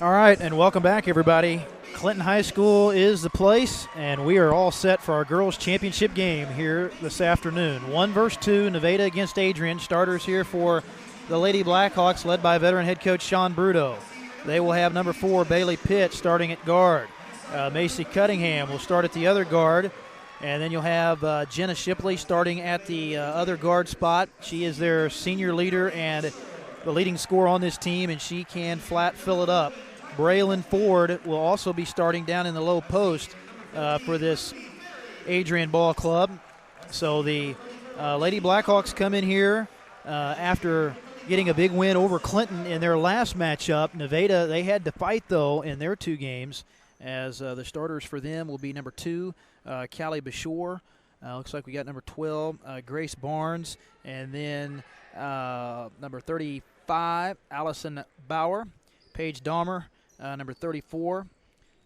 All right, and welcome back, everybody. Clinton High School is the place, and we are all set for our girls' championship game here this afternoon. 1 versus 2, Nevada against Adrian. Starters here for the Lady Blackhawks, led by veteran head coach Sean Bruto. They will have number 4, Bailey Pitt, starting at guard. Macy Cunningham will start at the other guard. And then you'll have Jenna Shipley starting at the other guard spot. She is their senior leader and the leading scorer on this team, and she can flat fill it up. Braylon Ford will also be starting down in the low post for this Adrian Ball Club. So the Lady Blackhawks come in here after getting a big win over Clinton in their last matchup. Nevada, they had to fight, though, in their 2 games, as the starters for them will be number 2, Callie Bashore. Looks like we got number 12, Grace Barnes, and then number 35, Allison Bauer. Paige Dahmer, number 34,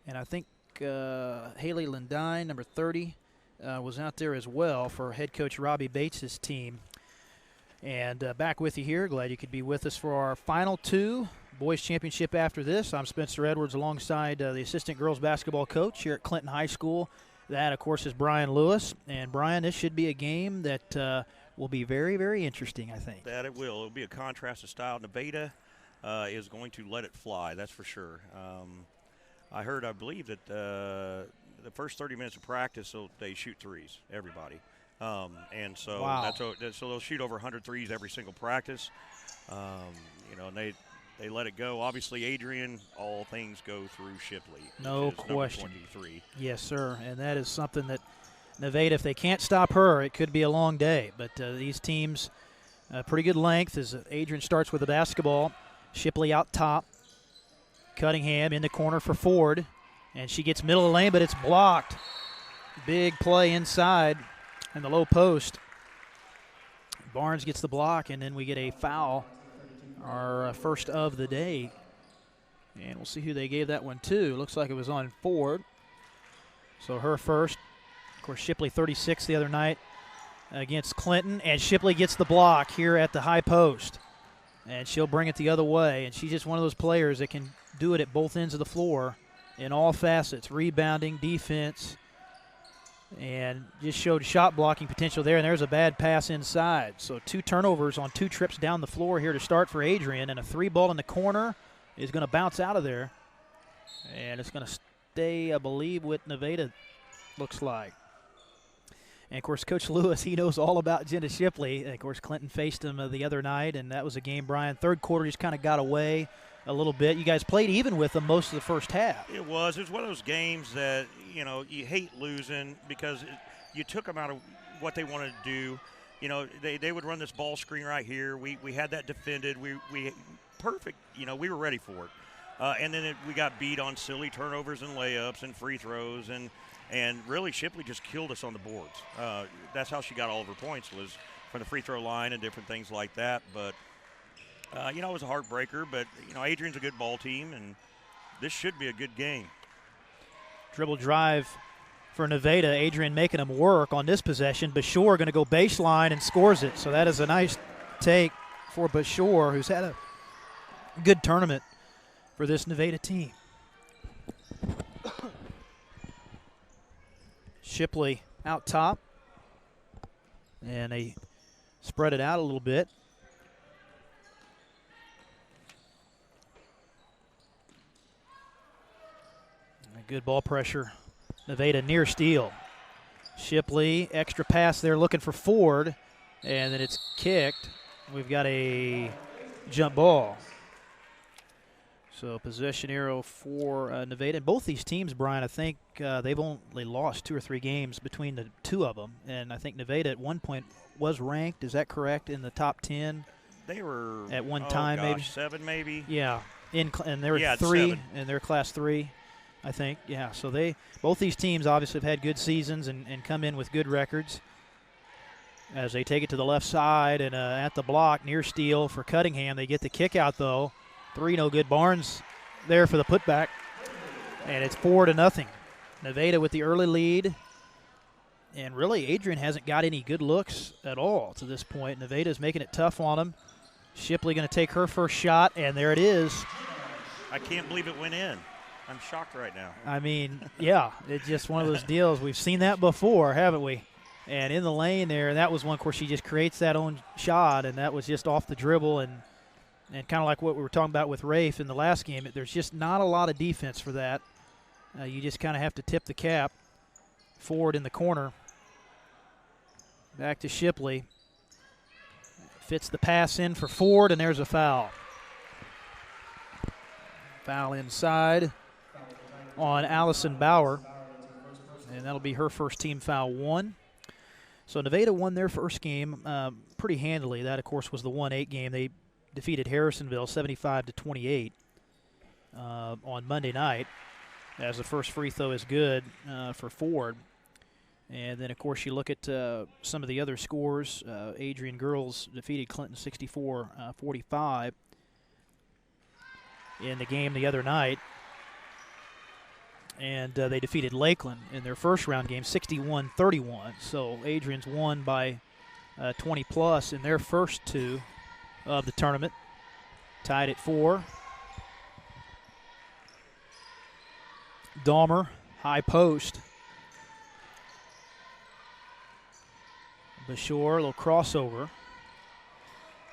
and I think Haley Lindine, number 30, was out there as well for head coach Robbie Bates' team. And back with you here. Glad you could be with us for our final 2 boys championship after this. I'm Spencer Edwards alongside the assistant girls basketball coach here at Clinton High School. That, of course, is Brian Lewis. And, Brian, this should be a game that will be very, very interesting, I think. That it will. It will be a contrast of style. Nevada is going to let it fly, that's for sure. I believe that the first 30 minutes of practice, they shoot threes, everybody. And so wow. So they'll shoot over 100 threes every single practice. And they let it go. Obviously, Adrian, all things go through Shipley. No question. Number 23. Yes, sir. And that is something that Nevada, if they can't stop her, it could be a long day. But these teams, pretty good length as Adrian starts with the basketball. Shipley out top. Cunningham in the corner for Ford. And she gets middle of the lane, but it's blocked. Big play inside in the low post. Barnes gets the block, and then we get a foul. Our first of the day. And we'll see who they gave that one to. Looks like it was on Ford. So her first. Of course, Shipley 36 the other night against Clinton. And Shipley gets the block here at the high post. And she'll bring it the other way. And she's just one of those players that can do it at both ends of the floor in all facets. Rebounding, defense. And just showed shot blocking potential there, and there's a bad pass inside. So 2 turnovers on 2 trips down the floor here to start for Adrian, and a 3 ball in the corner is going to bounce out of there. And it's going to stay, I believe, with Nevada, looks like. And, of course, Coach Lewis, he knows all about Jenna Shipley. And, of course, Clinton faced him the other night, and that was a game, Brian. Third quarter just kind of got away a little bit. You guys played even with them most of the first half. It was one of those games that, you hate losing because you took them out of what they wanted to do. They would run this ball screen right here. We had that defended. We perfect. We were ready for it. And then we got beat on silly turnovers and layups and free throws. And really Shipley just killed us on the boards. That's how she got all of her points, was from the free throw line and different things like that. But, it was a heartbreaker. But, Adrian's a good ball team, and this should be a good game. Dribble drive for Nevada. Adrian making him work on this possession. Bashore going to go baseline and scores it. So that is a nice take for Bashore, who's had a good tournament for this Nevada team. Shipley out top. And they spread it out a little bit. Good ball pressure. Nevada near steal. Shipley, extra pass there looking for Ford. And then it's kicked. We've got a jump ball. So possession arrow for Nevada. And both these teams, Brian, I think they've only lost 2 or 3 games between the 2 of them. And I think Nevada at one point was ranked, is that correct, in the top 10? They were at one time, maybe 7 maybe. Yeah, and they were 3 in their class 3. I think, yeah. So both these teams obviously have had good seasons and come in with good records. As they take it to the left side and at the block, near steal for Cunningham. They get the kick out, though. 3 no good. Barnes there for the putback. And it's 4-0. Nevada with the early lead. And really, Adrian hasn't got any good looks at all to this point. Nevada's making it tough on him. Shipley going to take her first shot, and there it is. I can't believe it went in. I'm shocked right now. I mean, yeah, it's just one of those deals. We've seen that before, haven't we? And in the lane there, that was one, of course, she just creates that own shot, and that was just off the dribble and kind of like what we were talking about with Rafe in the last game. There's just not a lot of defense for that. You just kind of have to tip the cap forward in the corner. Back to Shipley. Fits the pass in for Ford, and there's a foul. Foul inside on Allison Bauer, and that'll be her first team foul 1. So Nevada won their first game pretty handily. That, of course, was the 1-8 game. They defeated Harrisonville 75-28 on Monday night, as the first free throw is good for Ford. And then, of course, you look at some of the other scores. Adrian girls defeated Clinton 64-45 in the game the other night. And they defeated Lakeland in their first round game 61-31. So Adrian's won by 20-plus in their first 2 of the tournament. Tied at 4. Dahmer, high post. Bashore, a little crossover.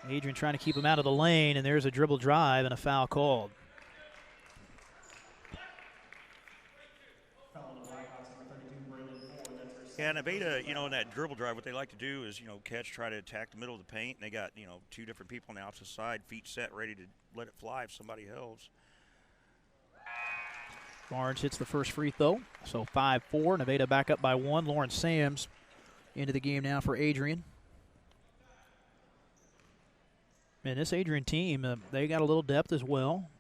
Adrian trying to keep him out of the lane, and there's a dribble drive and a foul called. Yeah, Nevada, in that dribble drive, what they like to do is, catch, try to attack the middle of the paint. And they got, 2 different people on the opposite side, feet set, ready to let it fly if somebody helps. Barnes hits the first free throw, so 5-4. Nevada back up by 1. Lauren Sams into the game now for Adrian. And this Adrian team, they got a little depth as well.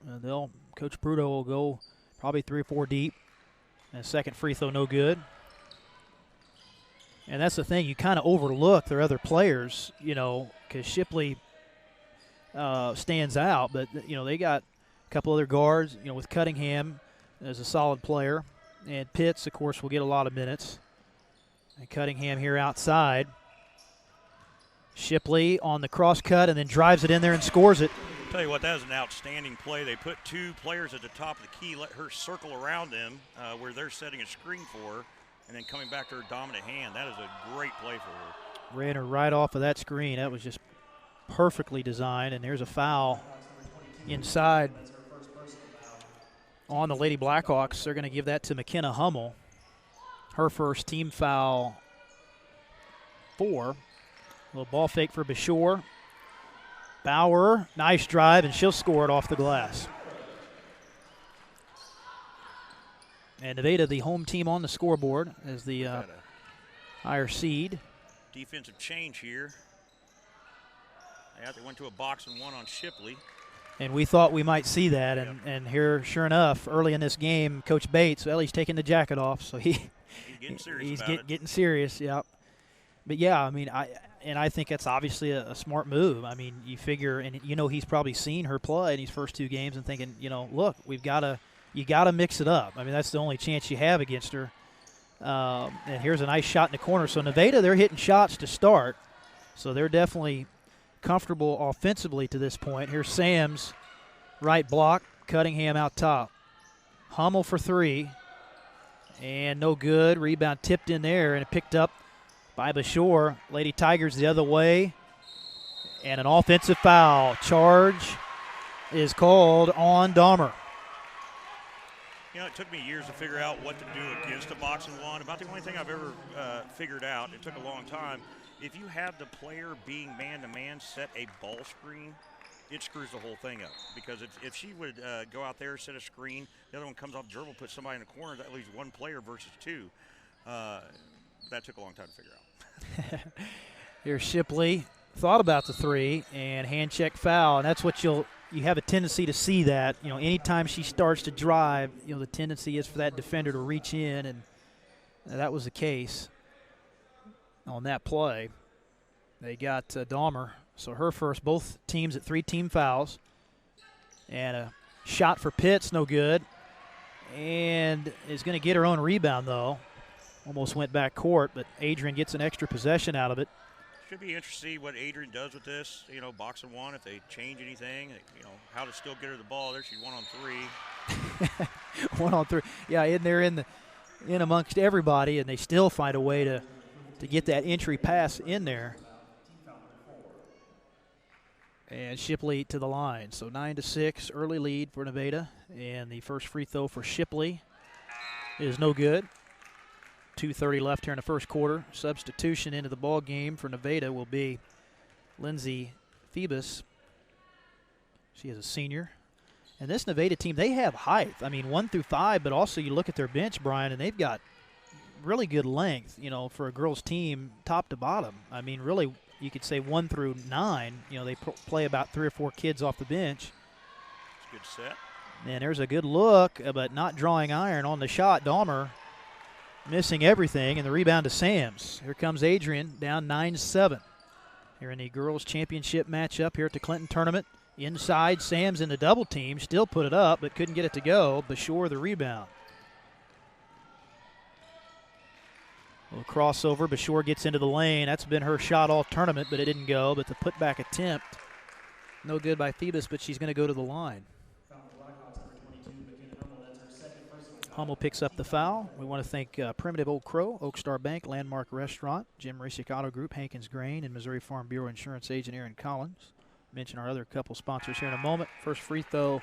Coach Bruto will go probably 3 or 4 deep. And second free throw, no good. And that's the thing, you kind of overlook their other players, because Shipley stands out. But, they got a couple other guards, with Cunningham as a solid player. And Pitts, of course, will get a lot of minutes. And Cunningham here outside. Shipley on the cross cut and then drives it in there and scores it. I'll tell you what, that was an outstanding play. They put 2 players at the top of the key, let her circle around them where they're setting a screen for her, and then coming back to her dominant hand. That is a great play for her. Ran her right off of that screen. That was just perfectly designed, and there's a foul inside on the Lady Blackhawks. They're going to give that to McKenna Hummel. Her first team foul 4. A little ball fake for Bashore. Bauer, nice drive, and she'll score it off the glass. And Nevada, the home team on the scoreboard, as the higher seed. Defensive change here. Yeah, they went to a box and 1 on Shipley. And we thought we might see that, and here, sure enough, early in this game, Coach Bates, he's taking the jacket off, so he's getting serious about it. Getting serious, yeah. But, yeah, I mean, I think that's obviously a smart move. I mean, you figure, and he's probably seen her play in these first 2 games and thinking, look, you got to mix it up. I mean, that's the only chance you have against her. And here's a nice shot in the corner. So Nevada, they're hitting shots to start, so they're definitely comfortable offensively to this point. Here's Sams, right block, Cunningham out top. Hummel for 3, and no good. Rebound tipped in there and picked up by Bashore. Lady Tigers the other way, and an offensive foul. Charge is called on Dahmer. It took me years to figure out what to do against a box and 1. About the only thing I've ever figured out, it took a long time, if you have the player being man-to-man set a ball screen, it screws the whole thing up. Because if she would go out there, set a screen, the other one comes off dribble, puts somebody in the corner, that leaves 1 player versus 2. That took a long time to figure out. Here's Shipley. Thought about the 3, and hand check foul, and that's what you have a tendency to see that. Anytime she starts to drive, the tendency is for that defender to reach in, and that was the case on that play. They got Dahmer, so her first, both teams at 3 team fouls, and a shot for Pitts, no good, and is going to get her own rebound, though. Almost went back court, but Adrian gets an extra possession out of it. Should be interesting to see what Adrian does with this, boxing one, if they change anything, how to still get her the ball. There she's 1-on-3. 1-on-3. Yeah, in there in amongst everybody, and they still find a way to get that entry pass in there. And Shipley to the line. So 9-6, early lead for Nevada. And the first free throw for Shipley is no good. 2:30 left here in the first quarter. Substitution into the ball game for Nevada will be Lindsay Phoebus. She is a senior. And this Nevada team, they have height. I mean, 1 through 5, but also you look at their bench, Brian, and they've got really good length, for a girls' team top to bottom. I mean, really, you could say 1 through 9. They play about 3 or 4 kids off the bench. It's a good set. And there's a good look, but not drawing iron on the shot. Dahmer missing everything, and the rebound to Sams. Here comes Adrian, down 9-7. Here in the girls' championship matchup here at the Clinton tournament. Inside, Sams in the double team, still put it up, but couldn't get it to go. Bashore the rebound. A little crossover, Bashore gets into the lane. That's been her shot all tournament, but it didn't go. But the putback attempt, no good by Phoebus, but she's going to go to the line. Hummel picks up the foul. We want to thank Primitive Old Crow, Oak Star Bank, Landmark Restaurant, Jim Marisic Auto Group, Hankins Grain, and Missouri Farm Bureau Insurance Agent Aaron Collins. Mention our other couple sponsors here in a moment. First free throw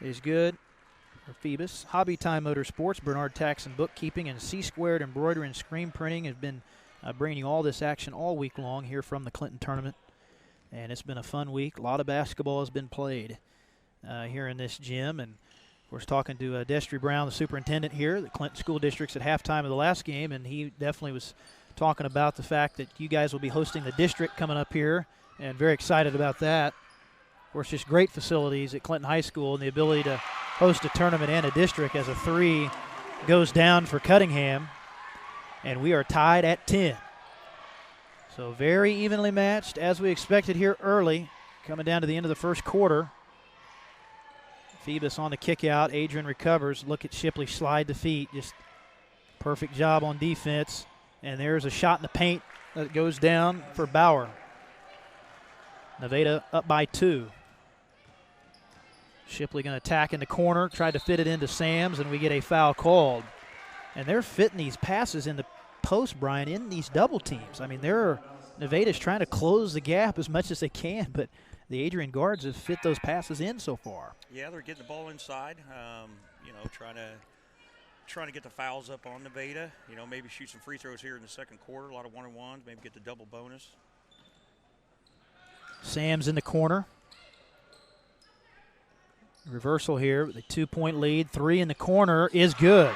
is good for Phoebus. Hobby Time Motorsports, Bernard Tax and Bookkeeping, and C-Squared Embroidery and Screen Printing have been bringing you all this action all week long here from the Clinton tournament. And it's been a fun week. A lot of basketball has been played here in this gym. And of course, talking to Destry Brown, the superintendent here, the Clinton School District's at halftime of the last game, and he definitely was talking about the fact that you guys will be hosting the district coming up here, and very excited about that. Of course, just great facilities at Clinton High School and the ability to host a tournament and a district as a 3 goes down for Cunningham, and we are tied at 10. So very evenly matched as we expected here early, coming down to the end of the first quarter. Phoebus on the kick out. Adrian recovers. Look at Shipley slide the feet. Just perfect job on defense. And there's a shot in the paint that goes down for Bauer. Nevada up by 2. Shipley going to attack in the corner. Tried to fit it into Sams, and we get a foul called. And they're fitting these passes in the post, Brian, in these double teams. I mean, Nevada's trying to close the gap as much as they can, but the Adrian guards have fit those passes in so far. Yeah, they're getting the ball inside, trying to get the fouls up on Nevada. Maybe shoot some free throws here in the second quarter, a lot of 1-on-1s, maybe get the double bonus. Sams in the corner. Reversal here, the 2-point lead. 3 in the corner is good.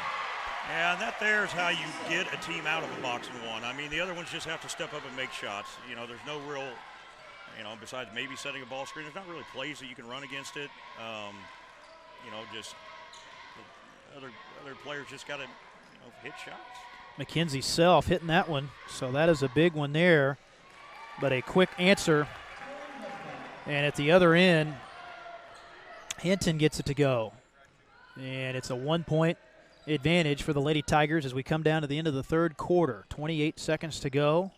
Yeah, and that there's how you get a team out of a boxing one. I mean, the other ones just have to step up and make shots. There's no real, besides maybe setting a ball screen, there's not really plays that you can run against it. Just other players just got to, hit shots. Mackenzie Self hitting that one, so that is a big one there. But a quick answer. And at the other end, Hinton gets it to go. And it's a 1-point advantage for the Lady Tigers as we come down to the end of the third quarter. 28 seconds to go.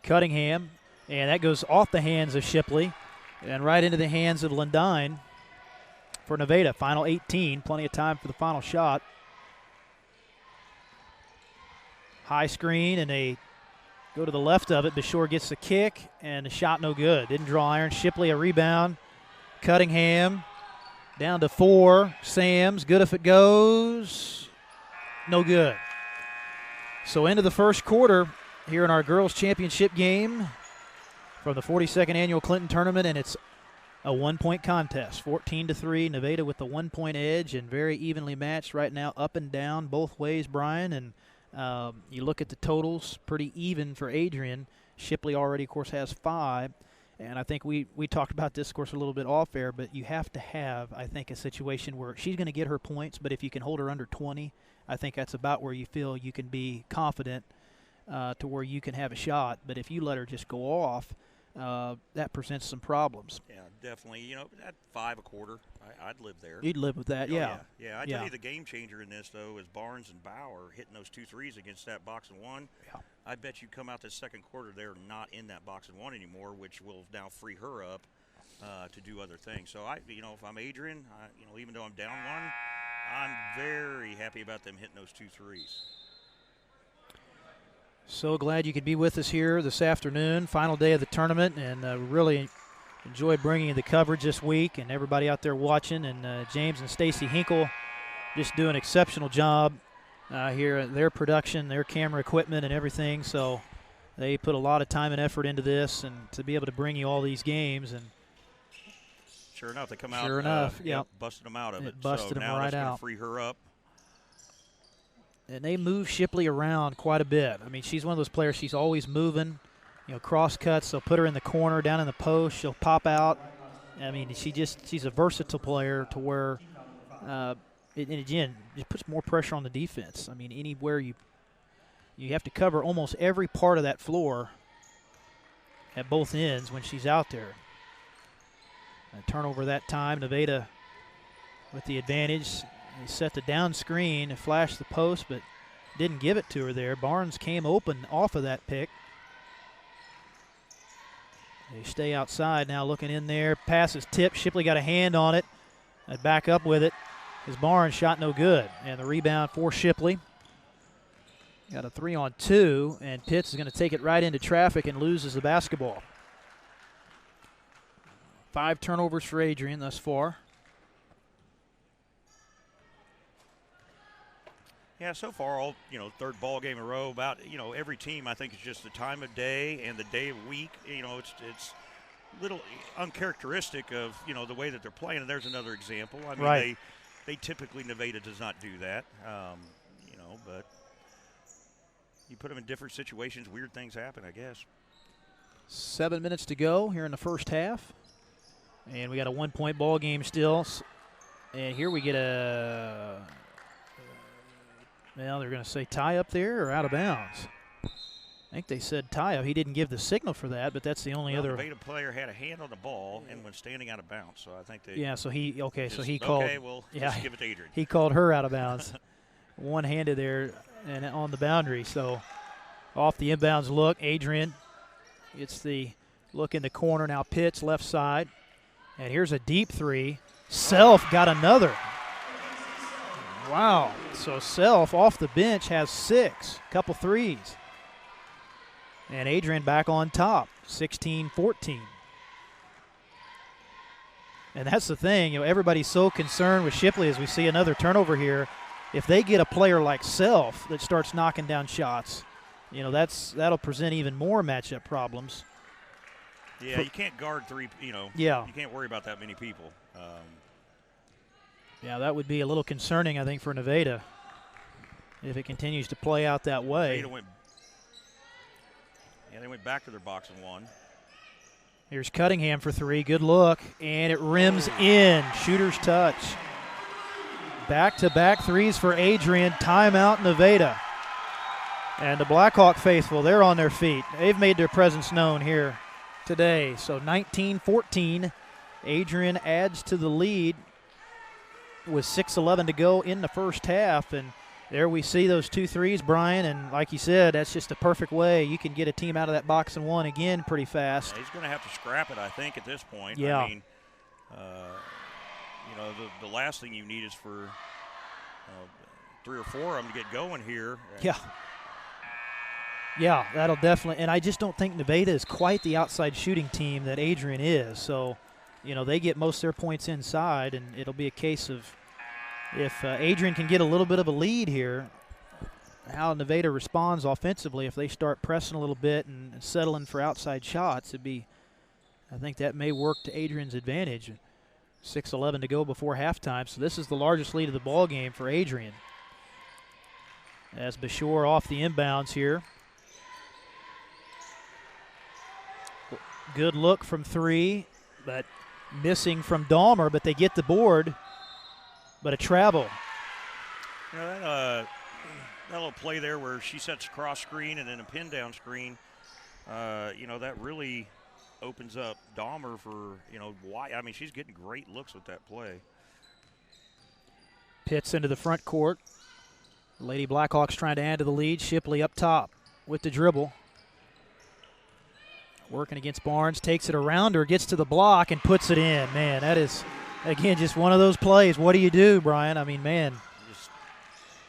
Cunningham, and that goes off the hands of Shipley and right into the hands of Lundine for Nevada. Final 18, plenty of time for the final shot. High screen, and they go to the left of it. Bashore gets the kick, and the shot no good. Didn't draw iron. Shipley a rebound. Cunningham down to 4. Sams, good if it goes. No good. So into the first quarter here in our girls' championship game from the 42nd annual Clinton tournament, and it's a 1-point contest. 14-3, Nevada with the 1-point edge, and very evenly matched right now, up and down both ways, Brian. And you look at the totals, pretty even for Adrian. Shipley already, of course, has 5. And I think we talked about this, of course, a little bit off air, but you have to have, I think, a situation where she's going to get her points, but if you can hold her under 20, I think that's about where you feel you can be confident to where you can have a shot. But if you let her just go off, that presents some problems. Yeah, definitely. You know, at 5 a quarter, I'd live there. You'd live with that, Oh, yeah. Yeah, I tell you, the game changer in this, though, is Barnes and Bauer hitting those 2 threes against that box and one. Yeah. I bet you come out this second quarter, they're not in that box and one anymore, which will now free her up to do other things. So, if I'm Adrian, even though I'm down one, I'm very happy about them hitting those 2 threes. So glad you could be with us here this afternoon, final day of the tournament, and really enjoyed bringing you the coverage this week, and everybody out there watching, and James and Stacy Hinkle just do an exceptional job here at their production, their camera equipment and everything. So they put a lot of time and effort into this, and to be able to bring you all these games. And sure enough, they come out. Sure enough, yeah. Busted them out of it. Busted them right out. Now that's going to free her up. And they move Shipley around quite a bit. I mean, she's one of those players, she's always moving. Cross cuts, they'll put her in the corner, down in the post, she'll pop out. I mean, she's a versatile player to where, and again, it puts more pressure on the defense. I mean, anywhere you have to cover almost every part of that floor at both ends when she's out there. A turnover that time, Nevada with the advantage. They set the down screen, flashed the post, but didn't give it to her there. Barnes came open off of that pick. They stay outside now, looking in there. Pass is tipped. Shipley got a hand on it. And back up with it. His Barnes shot no good. And the rebound for Shipley. Got a 3-on-2, and Pitts is going to take it right into traffic and loses the basketball. 5 turnovers for Adrian thus far. Yeah, so far, all third ball game in a row. About every team, I think, is just the time of day and the day of week. It's a little uncharacteristic of the way that they're playing. And there's another example. I mean, right. They typically, Nevada does not do that. But you put them in different situations, weird things happen, I guess. 7 minutes to go here in the first half, and we got a 1-point ball game still. And here we get a. Well, they're going to say tie up there or out of bounds. I think they said tie up. He didn't give the signal for that, but that's the only other. The Nevada player had a hand on the ball and was standing out of bounds, so I think they. Yeah, so he called. Okay, well, just give it to Adrian. He called her out of bounds, one-handed there and on the boundary. So off the inbounds look, Adrian gets the look in the corner now. Pitts left side, and here's a deep three. Self got another. Wow, so Self off the bench has 6, couple threes. And Adrian back on top, 16-14. And that's the thing, everybody's so concerned with Shipley as we see another turnover here. If they get a player like Self that starts knocking down shots, that'll present even more matchup problems. Yeah, you can't guard 3, Yeah. You can't worry about that many people. Yeah, that would be a little concerning, I think, for Nevada if it continues to play out that way. They went back to their box and one. Here's Cunningham for 3. Good look, and it rims in. Shooter's touch. Back-to-back threes for Adrian. Timeout, Nevada. And the Blackhawk faithful, they're on their feet. They've made their presence known here today. So 19-14. Adrian adds to the lead with 6:11 to go in the first half, and there we see those 2 threes, Brian, and like you said, that's just a perfect way you can get a team out of that box and one again pretty fast. Yeah, he's going to have to scrap it, I think, at this point. Yeah. I mean, the last thing you need is for 3 or 4 of them to get going here. Yeah. Yeah, that'll definitely, and I just don't think Nevada is quite the outside shooting team that Adrian is, so they get most of their points inside, and it'll be a case of if Adrian can get a little bit of a lead here, how Nevada responds offensively. If they start pressing a little bit and settling for outside shots, I think that may work to Adrian's advantage. 6:11 to go before halftime, so this is the largest lead of the ball game for Adrian. As Bashore off the inbounds here. Good look from 3, but missing from Dahmer, but they get the board, but a travel. That little play there where she sets cross screen and then a pin down screen, that really opens up Dahmer for, why. I mean, she's getting great looks with that play. Pitts into the front court. Lady Blackhawks trying to add to the lead. Shipley up top with the dribble. Working against Barnes, takes it around her, gets to the block, and puts it in. Man, that is, again, just one of those plays. What do you do, Brian? I mean, man. Just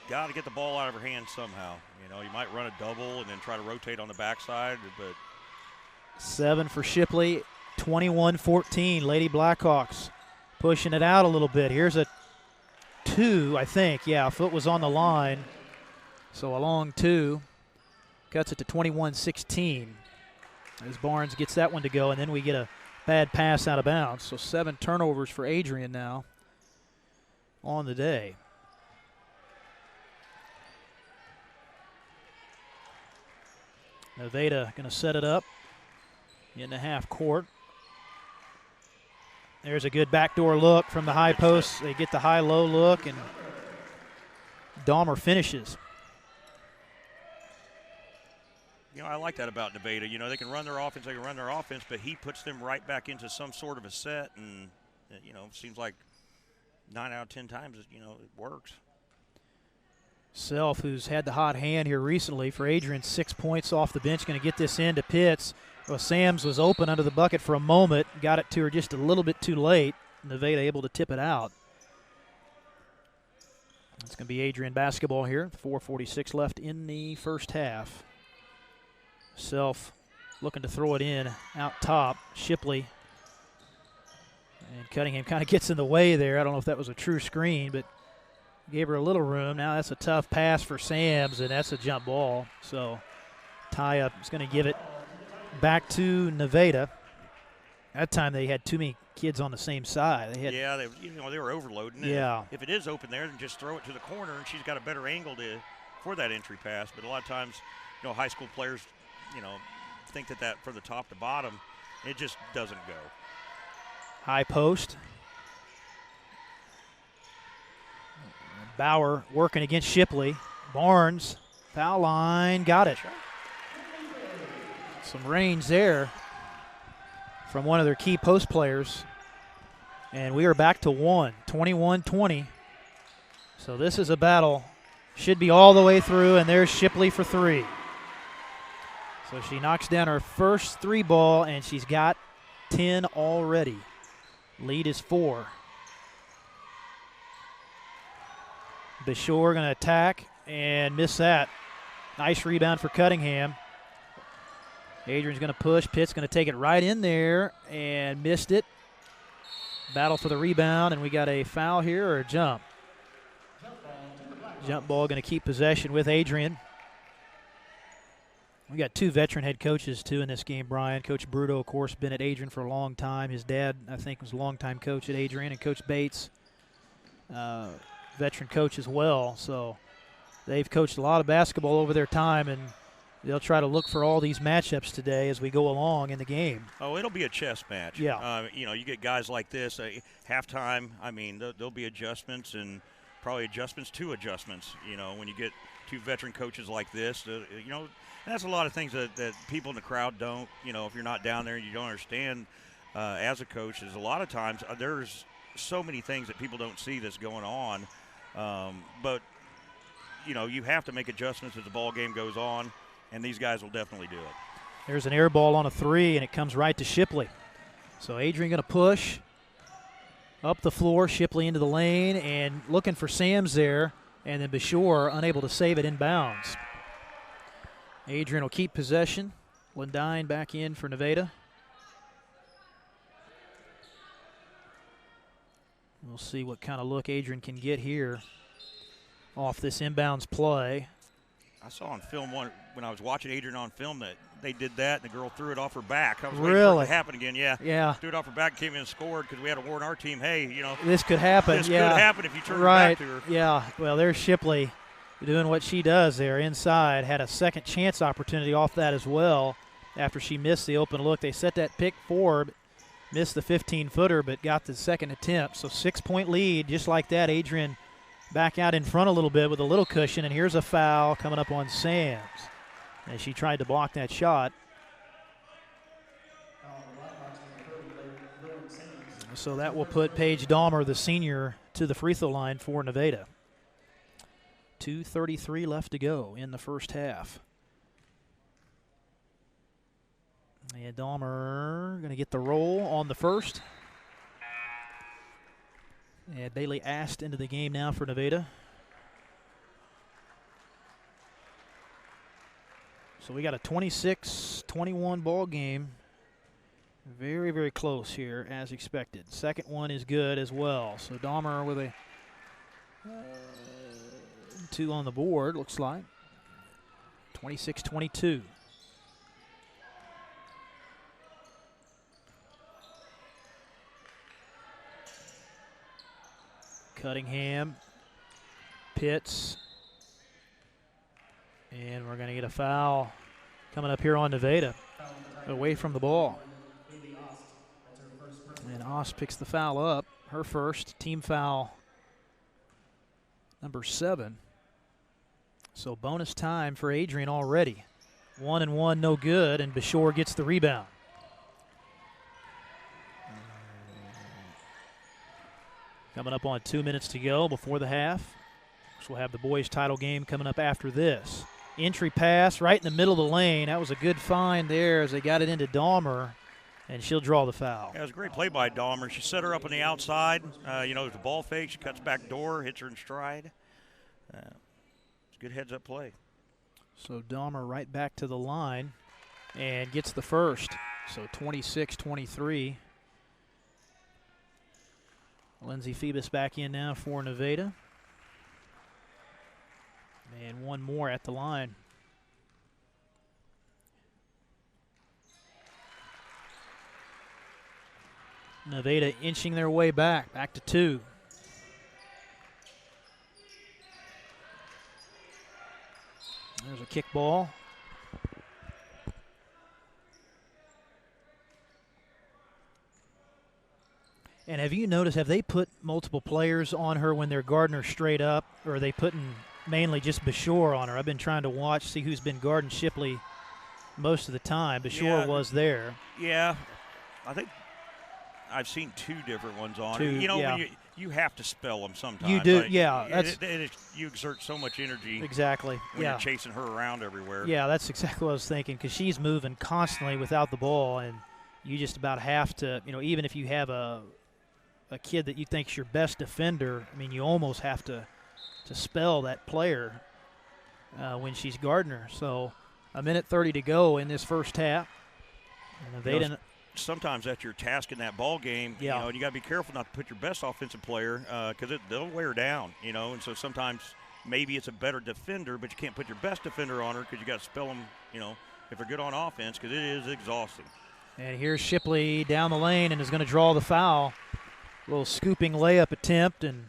got to get the ball out of her hands somehow. You might run a double and then try to rotate on the backside, but 7 for Shipley, 21-14. Lady Blackhawks pushing it out a little bit. Here's a 2, I think. Yeah, foot was on the line. So a long 2. Cuts it to 21-16. As Barnes gets that one to go, and then we get a bad pass out of bounds. So 7 turnovers for Adrian now on the day. Nevada going to set it up in the half court. There's a good backdoor look from the high post. They get the high-low look, and Dahmer finishes. I like that about Nevada. They can run their offense, but he puts them right back into some sort of a set, and, it seems like 9 out of 10 times, it works. Self, who's had the hot hand here recently for Adrian, 6 points off the bench, going to get this into Pitts. Well, Sams was open under the bucket for a moment, got it to her just a little bit too late. Nevada able to tip it out. It's going to be Adrian basketball here. 4:46 left in the first half. Self looking to throw it in out top. Shipley and Cunningham kind of gets in the way there. I don't know if that was a true screen, but gave her a little room. Now that's a tough pass for Sams, and that's a jump ball. So tie-up is going to give it back to Nevada. That time they had too many kids on the same side. They were overloading. Yeah. If it is open there, then just throw it to the corner, and she's got a better angle for that entry pass. But a lot of times, high school players, think that from the top to bottom, it just doesn't go. High post. Bauer working against Shipley. Barnes, foul line, got it. Some range there from one of their key post players. And we are back to 21-20. So this is a battle. Should be all the way through, and there's Shipley for 3. So she knocks down her first 3 ball, and she's got 10 already. Lead is 4. Beshore going to attack and miss that. Nice rebound for Cunningham. Adrian's going to push. Pitt's going to take it right in there and missed it. Battle for the rebound, and we got a foul here or a jump. Jump ball going to keep possession with Adrian. We got 2 veteran head coaches, too, in this game, Brian. Coach Bruto, of course, been at Adrian for a long time. His dad, I think, was a longtime coach at Adrian, and Coach Bates, veteran coach as well. So they've coached a lot of basketball over their time, and they'll try to look for all these matchups today as we go along in the game. Oh, it'll be a chess match. Yeah. You get guys like this, halftime, there'll be adjustments and probably adjustments to adjustments, when you get 2 veteran coaches like this. That's a lot of things that people in the crowd don't, if you're not down there and you don't understand as a coach, is a lot of times there's so many things that people don't see that's going on. But, you have to make adjustments as the ball game goes on, and these guys will definitely do it. There's an air ball on a 3, and it comes right to Shipley. So Adrian going to push up the floor, Shipley into the lane, and looking for Sams there, and then Beshore unable to save it inbounds. Adrian will keep possession. Lundine back in for Nevada. We'll see what kind of look Adrian can get here off this inbounds play. I saw on film when I was watching Adrian on film that they did that, and the girl threw it off her back. I was waiting for it to happen again. Yeah. Threw it off her back, came in and scored because we had to warn our team, hey, this could happen. This could happen if you turn it back to her. Yeah. Well, there's Shipley doing what she does there inside. Had a second chance opportunity off that as well after she missed the open look. They set that pick forward, missed the 15-footer, but got the second attempt. So 6-point lead, just like that. Adrian back out in front a little bit with a little cushion, and here's a foul coming up on Sams as she tried to block that shot. So that will put Paige Dahmer, the senior, to the free throw line for Nevada. 2:33 left to go in the first half. And Dahmer going to get the roll on the first. And Bailey Ast into the game now for Nevada. So we got a 26-21 ball game. Very, very close here, as expected. Second one is good as well. So Dahmer with a 2 on the board, looks like. 26-22. Cunningham, Pitts, and we're going to get a foul coming up here on Nevada, away from the ball. And Ost picks the foul up, her first, team foul number 7. So bonus time for Adrian already. 1 and 1, no good, and Bashore gets the rebound. Coming up on 2 minutes to go before the half. So we'll have the boys' title game coming up after this. Entry pass right in the middle of the lane. That was a good find there as they got it into Dahmer, and she'll draw the foul. Yeah, it was a great play by Dahmer. She set her up on the outside. There's a ball fake. She cuts back door, hits her in stride. It's a good heads-up play. So Dahmer right back to the line and gets the first. So 26-23. Lindsay Phoebus back in now for Nevada. And one more at the line. Nevada inching their way back to 2. There's a kick ball. And have you noticed, have they put multiple players on her when they're guarding her straight up, or are they putting mainly just Bashore on her? I've been trying to watch, see who's been guarding Shipley most of the time. Bashore was there. Yeah, I think I've seen 2 different ones on her. When you have to spell them sometimes. You do, like, yeah. You exert so much energy. Exactly. When you're chasing her around everywhere. Yeah, that's exactly what I was thinking, because she's moving constantly without the ball, and you just about have to, even if you have a kid that you think's your best defender, I mean, you almost have to spell that player when she's guarding her. So 1:30 to go in this first half. And sometimes that's your task in that ball game. Yeah. And you got to be careful not to put your best offensive player because they'll wear her down. And so sometimes maybe it's a better defender, but you can't put your best defender on her because you got to spell them. If they're good on offense, because it is exhausting. And here's Shipley down the lane and is going to draw the foul. A little scooping layup attempt, and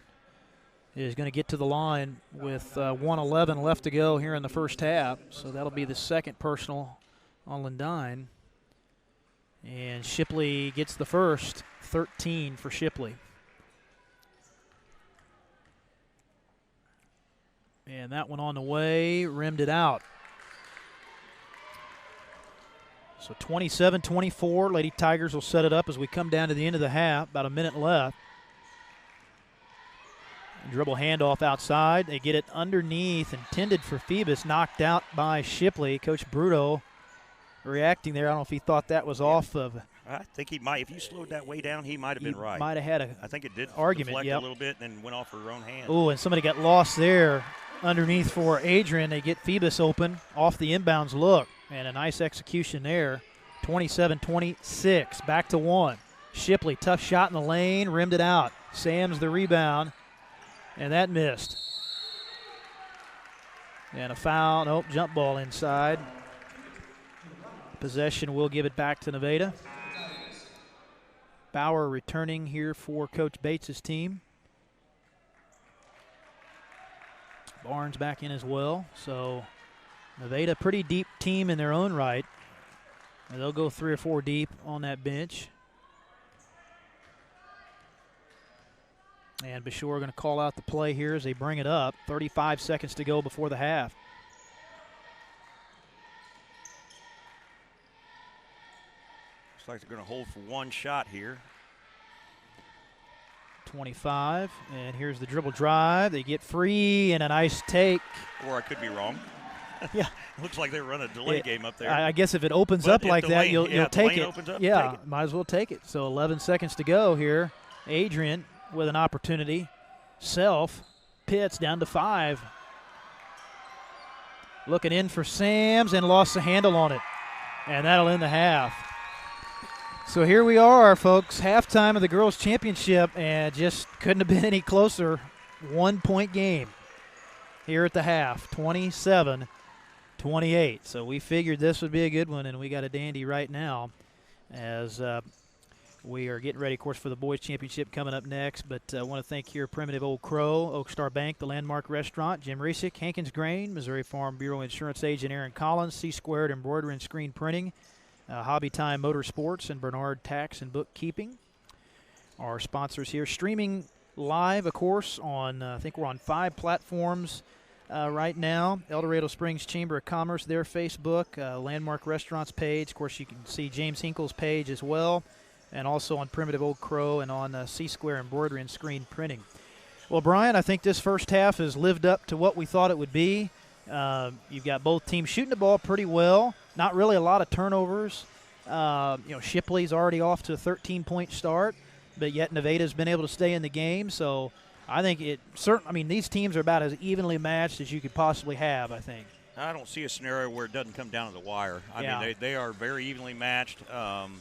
is going to get to the line with 1:11 left to go here in the first half. So that'll be the second personal on Lindine. And Shipley gets the first, 13 for Shipley. And that one on the way, rimmed it out. So 27-24, Lady Tigers will set it up as we come down to the end of the half, about a minute left. Dribble handoff outside. They get it underneath, intended for Phoebus, knocked out by Shipley. Coach Bruto reacting there. I don't know if he thought that was off of. I think he might. If you slowed that way down, he might have been right. Might have had I think it did argument, deflect a little bit and then went off her own hand. Oh, and somebody got lost there underneath for Adrian. They get Phoebus open off the inbounds look. And a nice execution there. 27-26, back to 1. Shipley, tough shot in the lane, rimmed it out. Sam's the rebound, and that missed. And a foul, nope, jump ball inside. Possession will give it back to Nevada. Bauer returning here for Coach Bates' team. Barnes back in as well, so Nevada, pretty deep team in their own right. And they'll go 3 or 4 deep on that bench. And Bashore going to call out the play here as they bring it up. 35 seconds to go before the half. Looks like they're going to hold for one shot here. 25. And here's the dribble drive. They get free and a nice take. Or I could be wrong. Yeah. Looks like they run a delay game up there. I guess if it opens up like that, you'll take it. Opens up, yeah, take it. Might as well take it. So 11 seconds to go here. Adrian with an opportunity. Pitts down to 5. Looking in for Sams and lost the handle on it. And that'll end the half. So here we are, folks, halftime of the girls' championship, and just couldn't have been any closer. 1-point game here at the half, 27-28. So we figured this would be a good one, and we got a dandy right now as we are getting ready, of course, for the boys' championship coming up next. But I want to thank here Primitive Old Crow, Oak Star Bank, the Landmark Restaurant, Jim Resick, Hankins Grain, Missouri Farm Bureau Insurance Agent Aaron Collins, C-Squared Embroidery and Screen Printing, Hobby Time Motorsports, and Bernard Tax and Bookkeeping. Our sponsors here. Streaming live, of course, on I think we're on 5 platforms right now. El Dorado Springs Chamber of Commerce, their Facebook, Landmark Restaurants page. Of course, you can see James Hinkle's page as well, and also on Primitive Old Crow and on C-Square Embroidery and Screen Printing. Well, Brian, I think this first half has lived up to what we thought it would be. You've got both teams shooting the ball pretty well. Not really a lot of turnovers. Shipley's already off to a 13-point start, but yet Nevada's been able to stay in the game. So I think these teams are about as evenly matched as you could possibly have, I think. I don't see a scenario where it doesn't come down to the wire. I mean, they are very evenly matched. And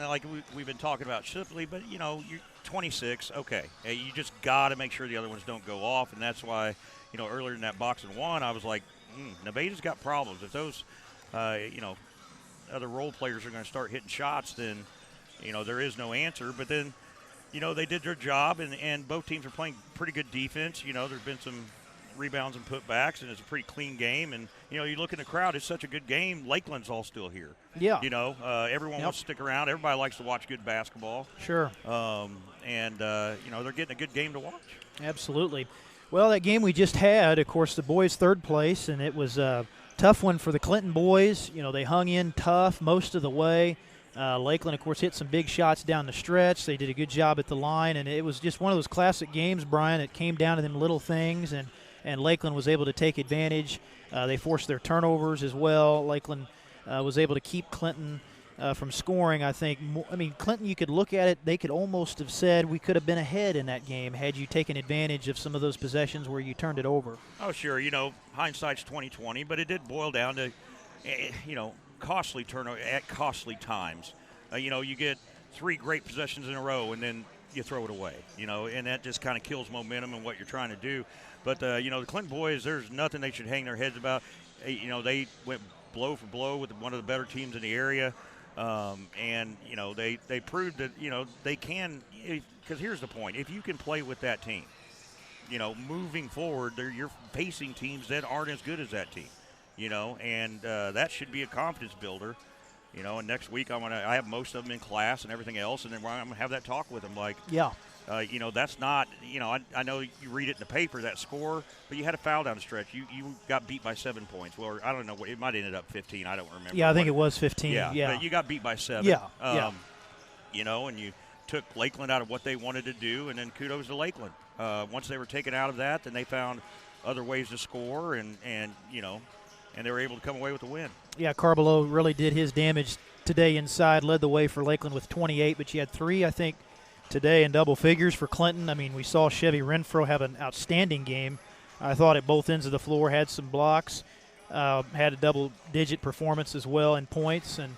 like we've been talking about Shipley, but, you're 26, okay. You just got to make sure the other ones don't go off, and that's why, earlier in that box and one, I was like, Nevada's got problems. If those, other role players are going to start hitting shots, then, there is no answer. But then, they did their job, and both teams are playing pretty good defense. There's been some rebounds and putbacks, and it's a pretty clean game. And, you look in the crowd, it's such a good game. Lakeland's all still here. Yeah. Everyone wants to stick around. Everybody likes to watch good basketball. Sure. They're getting a good game to watch. Absolutely. Well, that game we just had, of course, the boys' third place, and it was a tough one for the Clinton boys. They hung in tough most of the way. Lakeland, of course, hit some big shots down the stretch. They did a good job at the line, and it was just one of those classic games, Brian. It came down to them little things, and Lakeland was able to take advantage. They forced their turnovers as well. Lakeland was able to keep Clinton from scoring, I think. Clinton, you could look at it, they could almost have said we could have been ahead in that game had you taken advantage of some of those possessions where you turned it over. Oh, sure. Hindsight's 20/20, but it did boil down to, costly turnover at costly times. You get 3 great possessions in a row, and then you throw it away, and that just kind of kills momentum and what you're trying to do. But, the Clinton boys, there's nothing they should hang their heads about. They went blow for blow with one of the better teams in the area. They proved that, they can, because here's the point. If you can play with that team, moving forward, you're facing teams that aren't as good as that team, and that should be a confidence builder, and next week I have most of them in class and everything else, and then I'm going to have that talk with them like, yeah. That's not, I know you read it in the paper, that score, but you had a foul down the stretch. You got beat by 7 points. Well, I don't know. It might have ended up 15. I don't remember. Yeah, I think it was 15. Yeah. But you got beat by 7. Yeah. And you took Lakeland out of what they wanted to do, and then kudos to Lakeland. Once they were taken out of that, then they found other ways to score, and they were able to come away with the win. Yeah, Carbelo really did his damage today inside, led the way for Lakeland with 28, but you had 3, I think, today in double figures for Clinton. We saw Chevy Renfro have an outstanding game. I thought at both ends of the floor, had some blocks, had a double-digit performance as well in points, and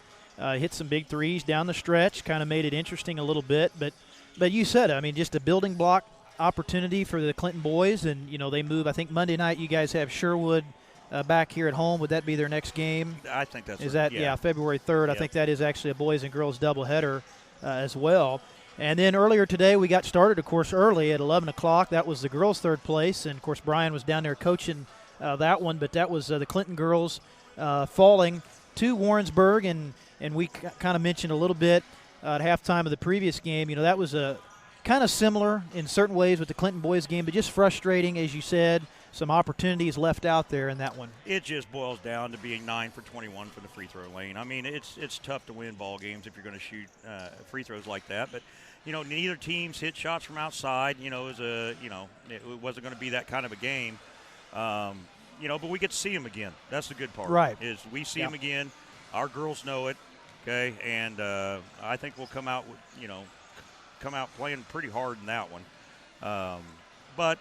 hit some big threes down the stretch, kind of made it interesting a little bit. But you said it, just a building block opportunity for the Clinton boys, and, they move. I think Monday night you guys have Sherwood back here at home. Would that be their next game? I think that's Is that, yeah, February 3rd. Yep. I think that is actually a boys and girls doubleheader as well. And then earlier today we got started, of course, early at 11 o'clock. That was the girls' third place. And, of course, Brian was down there coaching that one. But that was the Clinton girls falling to Warrensburg. And we kind of mentioned a little bit at halftime of the previous game. That was kind of similar in certain ways with the Clinton boys game, but just frustrating, as you said. Some opportunities left out there in that one. It just boils down to being 9 for 21 for the free throw lane. It's tough to win ball games if you're going to shoot free throws like that. But, neither teams hit shots from outside. It wasn't going to be that kind of a game. But we get to see them again. That's the good part. Right. Is we see them again. Our girls know it. Okay, and I think we'll come out playing pretty hard in that one. But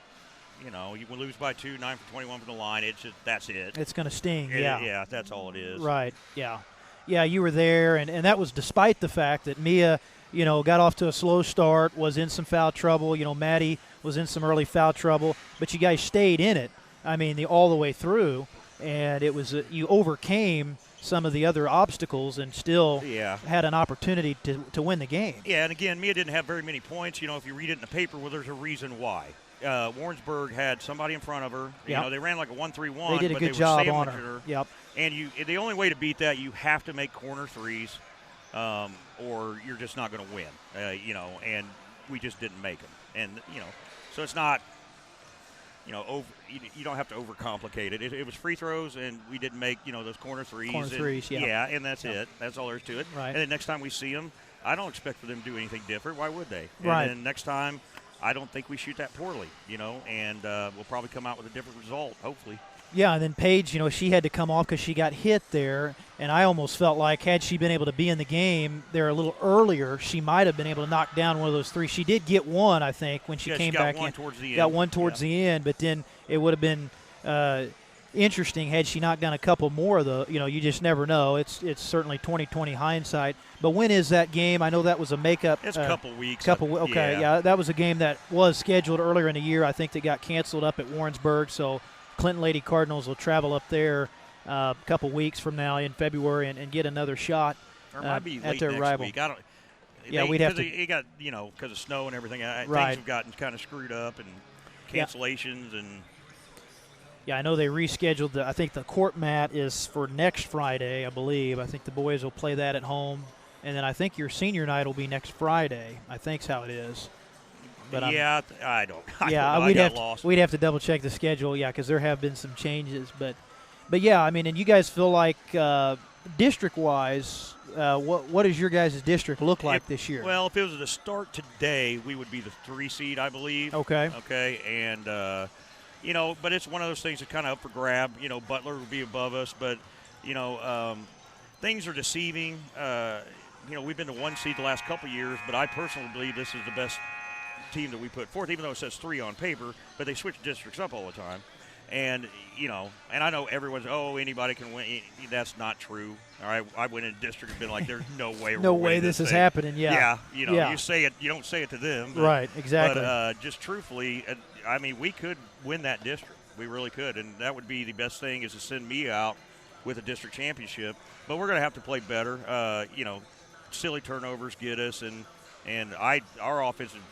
you will lose by 2, 9 for 21 from the line. That's it. It's going to sting. Yeah, that's all it is. Right. Yeah. Yeah, you were there, and that was despite the fact that Mia, got off to a slow start, was in some foul trouble. Maddie was in some early foul trouble, but you guys stayed in it. I mean, all the way through, and it was you overcame some of the other obstacles and still had an opportunity to win the game. Yeah, and again, Mia didn't have very many points. If you read it in the paper, well, there's a reason why. Warrensburg had somebody in front of her. They ran like a 1-3-1. They did a good job on her. Yep. And the only way to beat that, you have to make corner threes, or you're just not going to win. And we just didn't make them. And so it's not. You don't have to overcomplicate it. It was free throws, and we didn't make, those corner threes. Yeah, and that's it. That's all there is to it. Right. And then next time we see them, I don't expect for them to do anything different. Why would they? Right. And then next time, I don't think we shoot that poorly, and we'll probably come out with a different result, hopefully. Yeah, and then Paige, she had to come off because she got hit there, and I almost felt like had she been able to be in the game there a little earlier, she might have been able to knock down one of those three. She did get one, I think, when she came back in. Got one towards the end, but then it would have been interesting had she knocked down a couple more of the. You just never know. It's certainly 20/20 hindsight. But when is that game? I know that was a makeup. It's a couple weeks. Okay, yeah, that was a game that was scheduled earlier in the year. I think that got canceled up at Warrensburg, so Clinton Lady Cardinals will travel up there a couple weeks from now in February and get another shot at their rival. Week. We'd have to. It got because of snow and everything. Things have gotten kind of screwed up and cancellations and. Yeah, I know they rescheduled. I think the court mat is for next Friday, I believe. I think the boys will play that at home, and then I think your senior night will be next Friday. I think's how it is. But I don't. We'd have to double check the schedule. Yeah, because there have been some changes. But yeah, I mean, and you guys feel like district-wise, what does your guys' district look like this year? Well, if it was to start today, we would be the 3 seed, I believe. Okay. Okay, and but it's one of those things that kind of up for grab. Butler would be above us, but things are deceiving. We've been the 1 seed the last couple years, but I personally believe this is the best team that we put forth, even though it says 3 on paper, but they switch districts up all the time. And, and I know everyone's, anybody can win. That's not true. All right, I went in a district and been like, there's no way no way this is happening, Yeah, you say it, you don't say it to them. But, right, exactly. But just truthfully, I mean, we could win that district. We really could, and that would be the best thing is to send me out with a district championship. But we're going to have to play better. Silly turnovers get us, and our offense –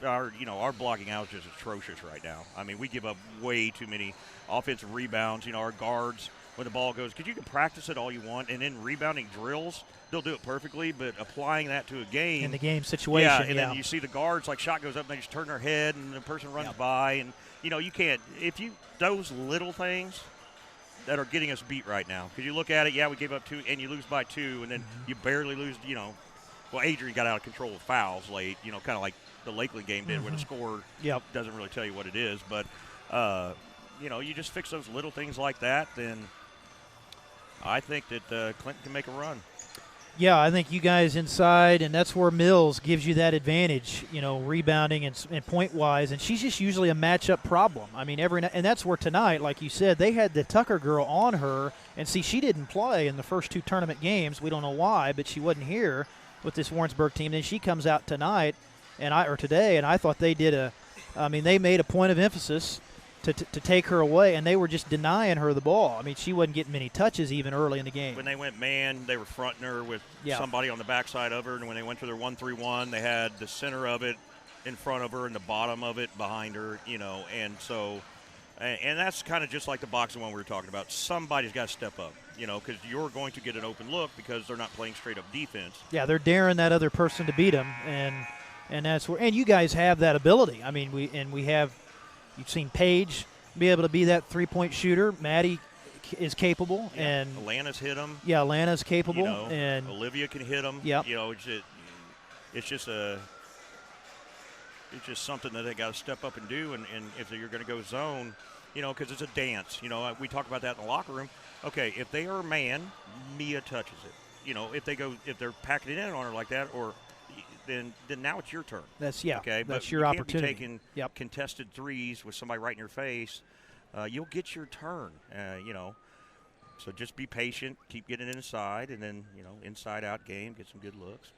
our blocking out is just atrocious right now. I mean, we give up way too many offensive rebounds. Our guards, when the ball goes, because you can practice it all you want, and then rebounding drills, they'll do it perfectly, but applying that to a game. In the game situation, then you see the guards, like shot goes up, and they just turn their head, and the person runs by, and, you can't – those little things that are getting us beat right now. Because you look at it, we gave up 2, and you lose by 2, and then you barely lose, well, Adrian got out of control with fouls late, kind of like the Lakeland game did, where the score doesn't really tell you what it is. But, you just fix those little things like that, then I think that Clinton can make a run. Yeah, I think you guys inside, and that's where Mills gives you that advantage, rebounding and point-wise. And she's just usually a matchup problem. I mean, and that's where tonight, like you said, they had the Tucker girl on her. And, see, she didn't play in the first 2 tournament games. We don't know why, but she wasn't here with this Warrensburg team. Then she comes out tonight today, and I thought they did they made a point of emphasis to take her away, and they were just denying her the ball. I mean, she wasn't getting many touches even early in the game. When they went man, they were fronting her with somebody on the backside of her, and when they went to their 1-3-1, they had the center of it in front of her and the bottom of it behind her, and so and that's kind of just like the boxing one we were talking about. Somebody's got to step up, because you're going to get an open look because they're not playing straight-up defense. Yeah, they're daring that other person to beat them, and that's where – and you guys have that ability. I mean, we have – you've seen Paige be able to be that three-point shooter. Maddie is capable. Yeah. And Alana's hit them. Yeah, Alana's capable. And Olivia can hit them. Yep. It's just a it's just something that they got to step up and do. And if you're going to go zone, you know, because it's a dance. You know, we talk about that in the locker room. Okay, if they are man, Mia touches it. You know, if they're packing it in on her like that, or then now it's your turn. That's okay. That's but your you opportunity. Can't be taking contested threes with somebody right in your face. You'll get your turn. You know, so just be patient, keep getting inside, and then inside out game, get some good looks.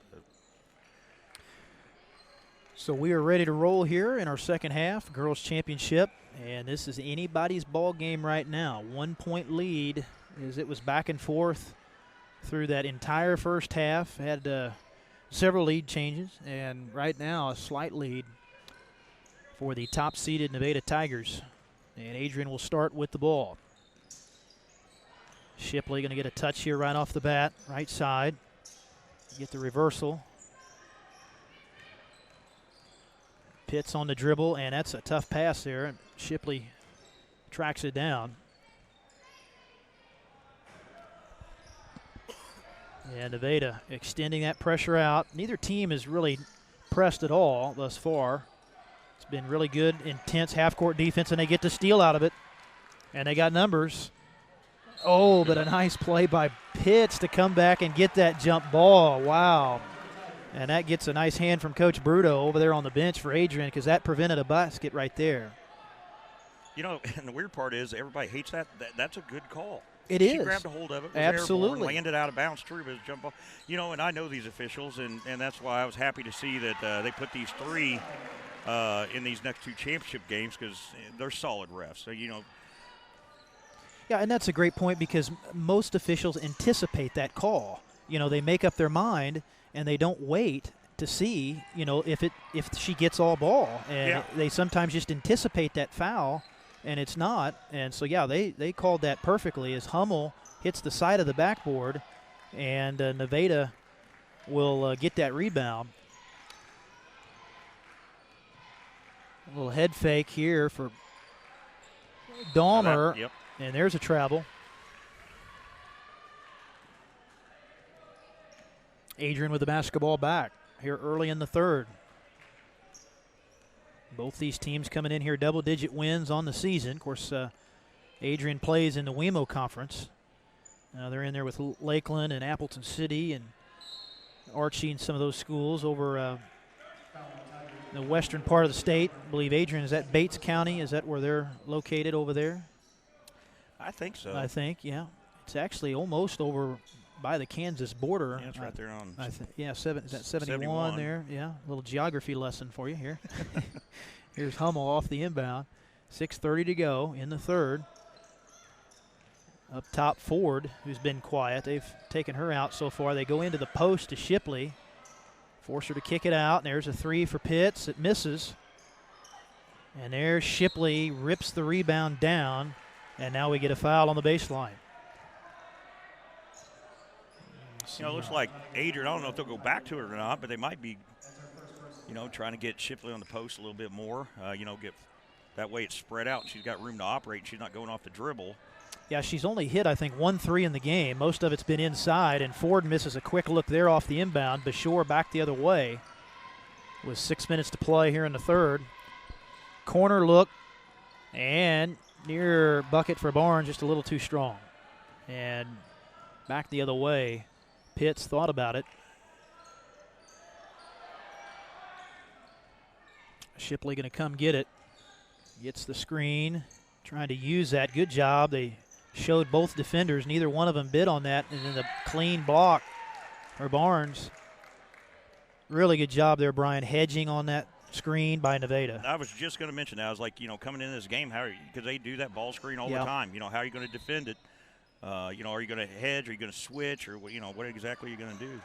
So we are ready to roll here in our second half, girls championship, and this is anybody's ball game right now. 1 point lead as it was back and forth through that entire first half. Had several lead changes, and right now a slight lead for the top-seeded Nevada Tigers. And Adrian will start with the ball. Shipley going to get a touch here right off the bat, right side. Get the reversal. Pitts on the dribble, and that's a tough pass there. And Shipley tracks it down. And Nevada extending that pressure out. Neither team has really pressed at all thus far. It's been really good, intense half-court defense, and they get the steal out of it. And they got numbers. Oh, but a nice play by Pitts to come back and get that jump ball. Wow. And that gets a nice hand from Coach Bruto over there on the bench for Adrian, because that prevented a basket right there. You know, and the weird part is everybody hates that. That's a good call. It is. She grabbed a hold of it. Absolutely. Airborne, landed out of bounds, true, but it was a jump ball. You know, and I know these officials, and that's why I was happy to see that they put these three in these next two championship games, because they're solid refs. So, Yeah, and that's a great point, because most officials anticipate that call. You know, they make up their mind, and they don't wait to see, if she gets all ball. And they sometimes just anticipate that foul, and it's not. And so, yeah, they called that perfectly as Hummel hits the side of the backboard, and Nevada will get that rebound. A little head fake here for Dahmer, and there's a travel. Adrian with the basketball back here early in the third. Both these teams coming in here double-digit wins on the season. Of course, Adrian plays in the WEMO Conference. They're in there with Lakeland and Appleton City and Archie and some of those schools over the western part of the state. I believe Adrian is at Bates County. Is that where they're located over there? I think so. I think, yeah. It's actually almost over by the Kansas border. Yeah, it's right there on. Is that 71 there? Yeah, a little geography lesson for you here. Here's Hummel off the inbound. 6:30 to go in the third. Up top, Ford, who's been quiet. They've taken her out so far. They go into the post to Shipley. Force her to kick it out. And there's a three for Pitts. It misses. And there Shipley rips the rebound down. And now we get a foul on the baseline. It looks like Adrian, I don't know if they'll go back to it or not, but they might be, trying to get Shipley on the post a little bit more. Get that way it's spread out. She's got room to operate. She's not going off the dribble. Yeah, she's only hit, I think, 1 3 in the game. Most of it's been inside, and Ford misses a quick look there off the inbound. Bashore back the other way with 6 minutes to play here in the third. Corner look, and near bucket for Barnes, just a little too strong. And back the other way. Pitts thought about it. Shipley going to come get it. Gets the screen, trying to use that. Good job. They showed both defenders. Neither one of them bid on that. And then the clean block for Barnes. Really good job there, Brian, hedging on that screen by Nevada. I was just going to mention that. I was like, coming into this game, because they do that ball screen all the time. How are you going to defend it? Are you going to hedge? Are you going to switch? Or, what exactly are you going to do?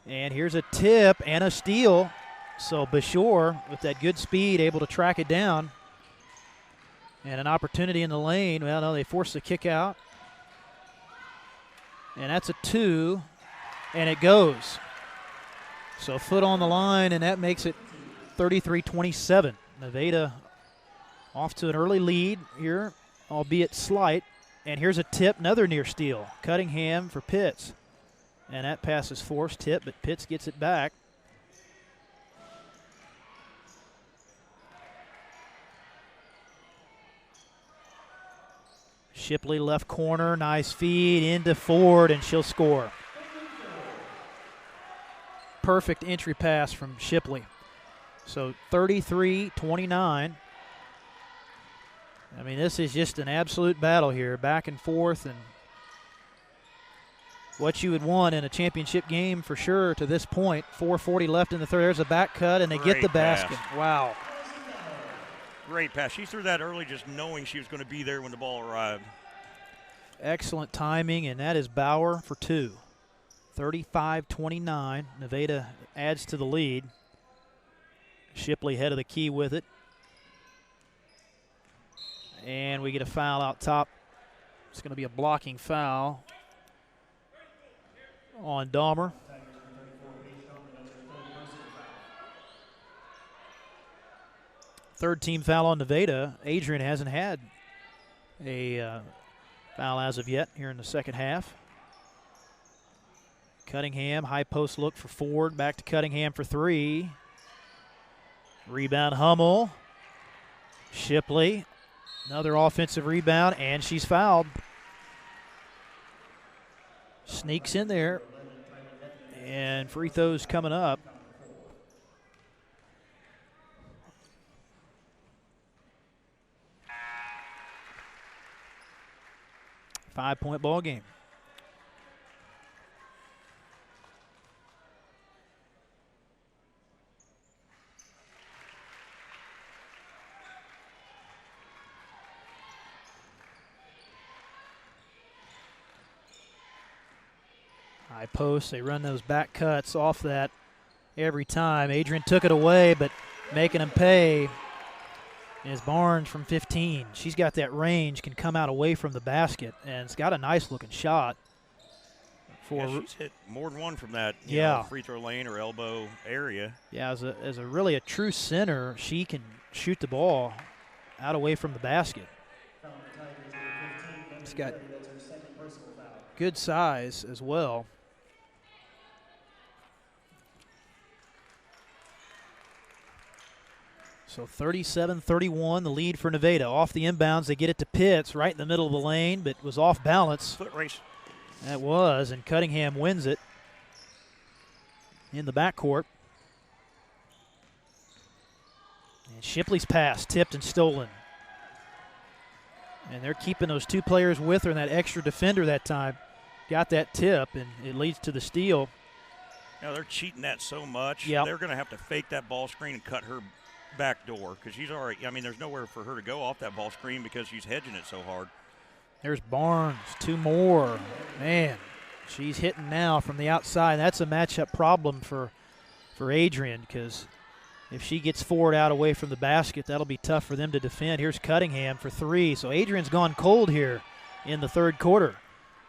And here's a tip and a steal. So Bashore, with that good speed, able to track it down. And an opportunity in the lane. Well, no, they force the kick out. And that's a 2, and it goes. So foot on the line, and that makes it 33-27. Nevada off to an early lead here, albeit slight. And here's a tip, another near steal. Cunningham for Pitts. And that pass is forced, tip, but Pitts gets it back. Shipley left corner, nice feed into Ford, and she'll score. Perfect entry pass from Shipley. So 33-29. I mean, this is just an absolute battle here, back and forth, and what you would want in a championship game for sure to this point. 4:40 left in the third. There's a back cut, and they get the basket. Wow. Great pass. She threw that early just knowing she was going to be there when the ball arrived. Excellent timing, and that is Bauer for two. 35-29. Nevada adds to the lead. Shipley head of the key with it. And we get a foul out top. It's going to be a blocking foul on Dahmer. Third team foul on Nevada. Adrian hasn't had a foul as of yet here in the second half. Cunningham, high post look for Ford. Back to Cunningham for three. Rebound Hummel. Shipley. Another offensive rebound, and she's fouled. Sneaks in there, and free throws coming up. Five-point ball game. High post, they run those back cuts off that every time. Adrian took it away, but making him pay is Barnes from 15. She's got that range, can come out away from the basket, and it's got a nice-looking shot. She's hit more than one from that free throw lane or elbow area. Yeah, as a really a true center, she can shoot the ball out away from the basket. It's got good size as well. So 37-31, the lead for Nevada. Off the inbounds, they get it to Pitts right in the middle of the lane, but was off balance. Foot race. That was, and Cunningham wins it in the backcourt. And Shipley's pass, tipped and stolen. And they're keeping those two players with her, and that extra defender that time got that tip, and it leads to the steal. They're cheating that so much. Yep. They're going to have to fake that ball screen and cut her back door because she's already, there's nowhere for her to go off that ball screen because she's hedging it so hard. There's Barnes, two more. Man, she's hitting now from the outside. That's a matchup problem for Adrian because if she gets Ford out away from the basket, that'll be tough for them to defend. Here's Cunningham for three. So Adrian's gone cold here in the third quarter.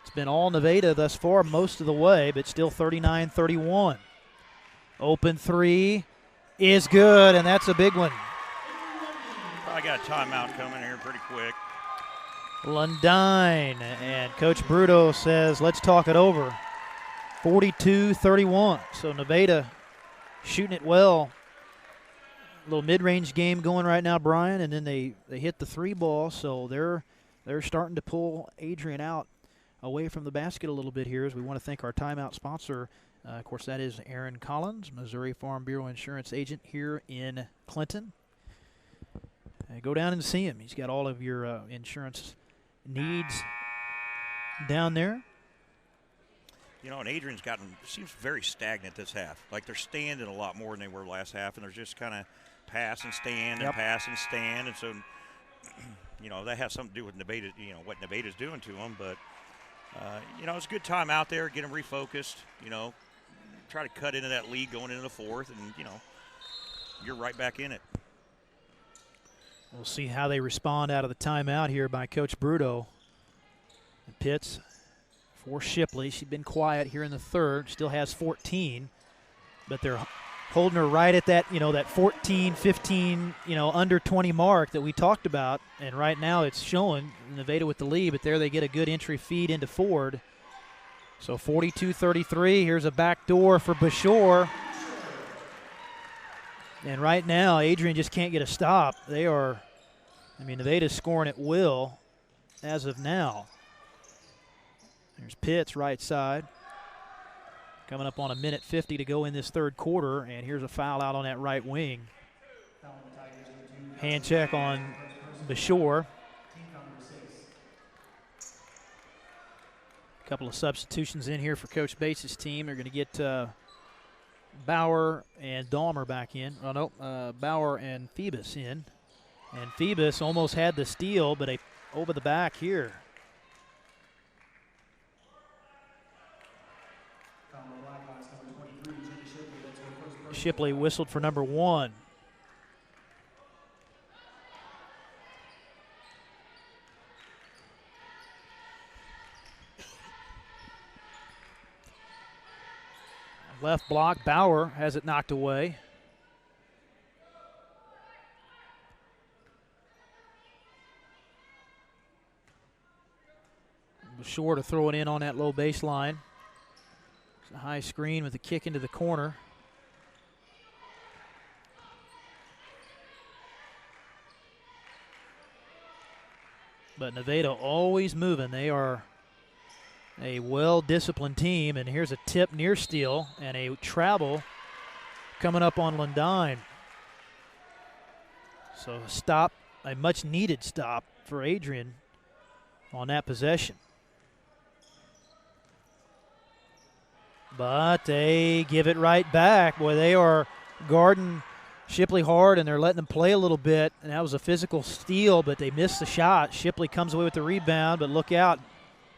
It's been all Nevada thus far most of the way, but still 39-31. Open three is good, and that's a big one. I got a timeout coming here pretty quick. Lundine, and Coach Bruto says, let's talk it over. 42-31, so Nevada shooting it well. A little mid-range game going right now, Brian, and then they hit the three ball, so they're starting to pull Adrian out away from the basket a little bit here as we want to thank our timeout sponsor. Of course, that is Aaron Collins, Missouri Farm Bureau insurance agent here in Clinton. Go down and see him. He's got all of your insurance needs down there. And Adrian's seems very stagnant this half. Like they're standing a lot more than they were last half, and they're just kind of pass and stand and pass and stand. And so, that has something to do with Nevada, what Nevada's doing to them. But, it's a good time out there, get them refocused, try to cut into that lead going into the fourth, and, you're right back in it. We'll see how they respond out of the timeout here by Coach Bruto. And Pitts for Shipley. She's been quiet here in the third, still has 14, but they're holding her right at that, that 14, 15, under 20 mark that we talked about. And right now it's showing Nevada with the lead, but there they get a good entry feed into Ford. So 42-33, here's a back door for Bashore. And right now, Adrian just can't get a stop. Nevada's scoring at will. as of now. There's Pitts right side. Coming up on 1:50 to go in this third quarter, and here's a foul out on that right wing. Hand check on Bashore. A couple of substitutions in here for Coach Bates' team. They're going to get Bauer and Dahmer back in. Oh, no, Bauer and Phoebus in. And Phoebus almost had the steal, but over the back here. Shipley whistled for number 1. Left block, Bauer has it knocked away. Short to throw it in on that low baseline. It's a high screen with a kick into the corner. But Nevada always moving. They are a well-disciplined team, and here's a tip near steal and a travel coming up on Lundine. So a stop, a much-needed stop for Adrian on that possession. But they give it right back. Boy, they are guarding Shipley hard, and they're letting them play a little bit, and that was a physical steal, but they missed the shot. Shipley comes away with the rebound, but look out.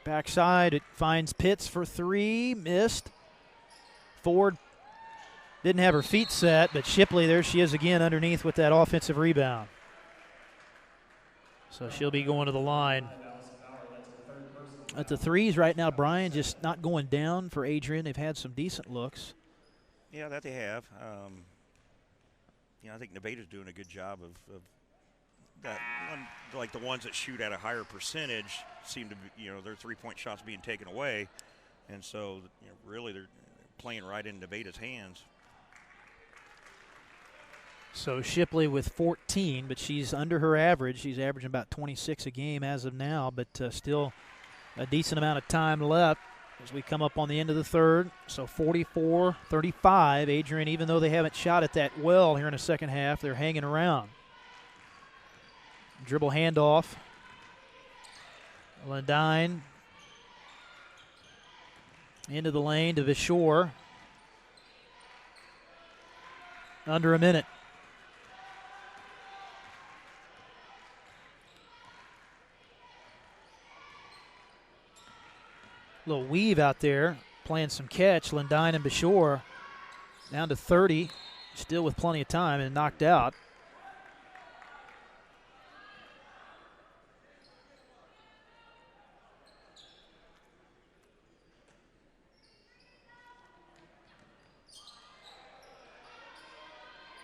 Backside, it finds Pitts for 3, missed. Ford didn't have her feet set, but Shipley, there she is again underneath with that offensive rebound. So she'll be going to the line. At the threes right now, Brian, just not going down for Adrian. They've had some decent looks. Yeah, that they have. I think Nevada's doing a good job of that. Like the ones that shoot at a higher percentage seem to be, their three-point shots being taken away. And so, really they're playing right in Nevada's hands. So Shipley with 14, but she's under her average. She's averaging about 26 a game as of now, but still a decent amount of time left as we come up on the end of the third. So 44-35. Adrian, even though they haven't shot it that well here in the second half, they're hanging around. Dribble handoff. Lundine into the lane to Vishore. Under a minute. Little weave out there, playing some catch. Lundine and Bashore down to 30, still with plenty of time, and knocked out.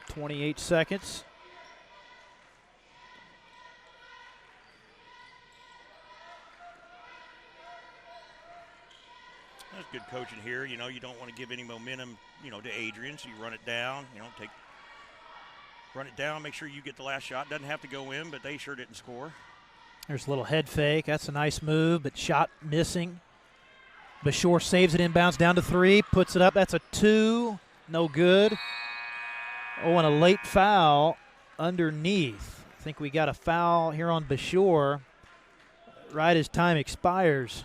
.28 seconds. That's good coaching here. You don't want to give any momentum, to Adrian, so you run it down. Run it down, make sure you get the last shot. Doesn't have to go in, but they sure didn't score. There's a little head fake. That's a nice move, but shot missing. Bashore saves it inbounds down to 3, puts it up. That's a 2, no good. Oh, and a late foul underneath. I think we got a foul here on Bashore right as time expires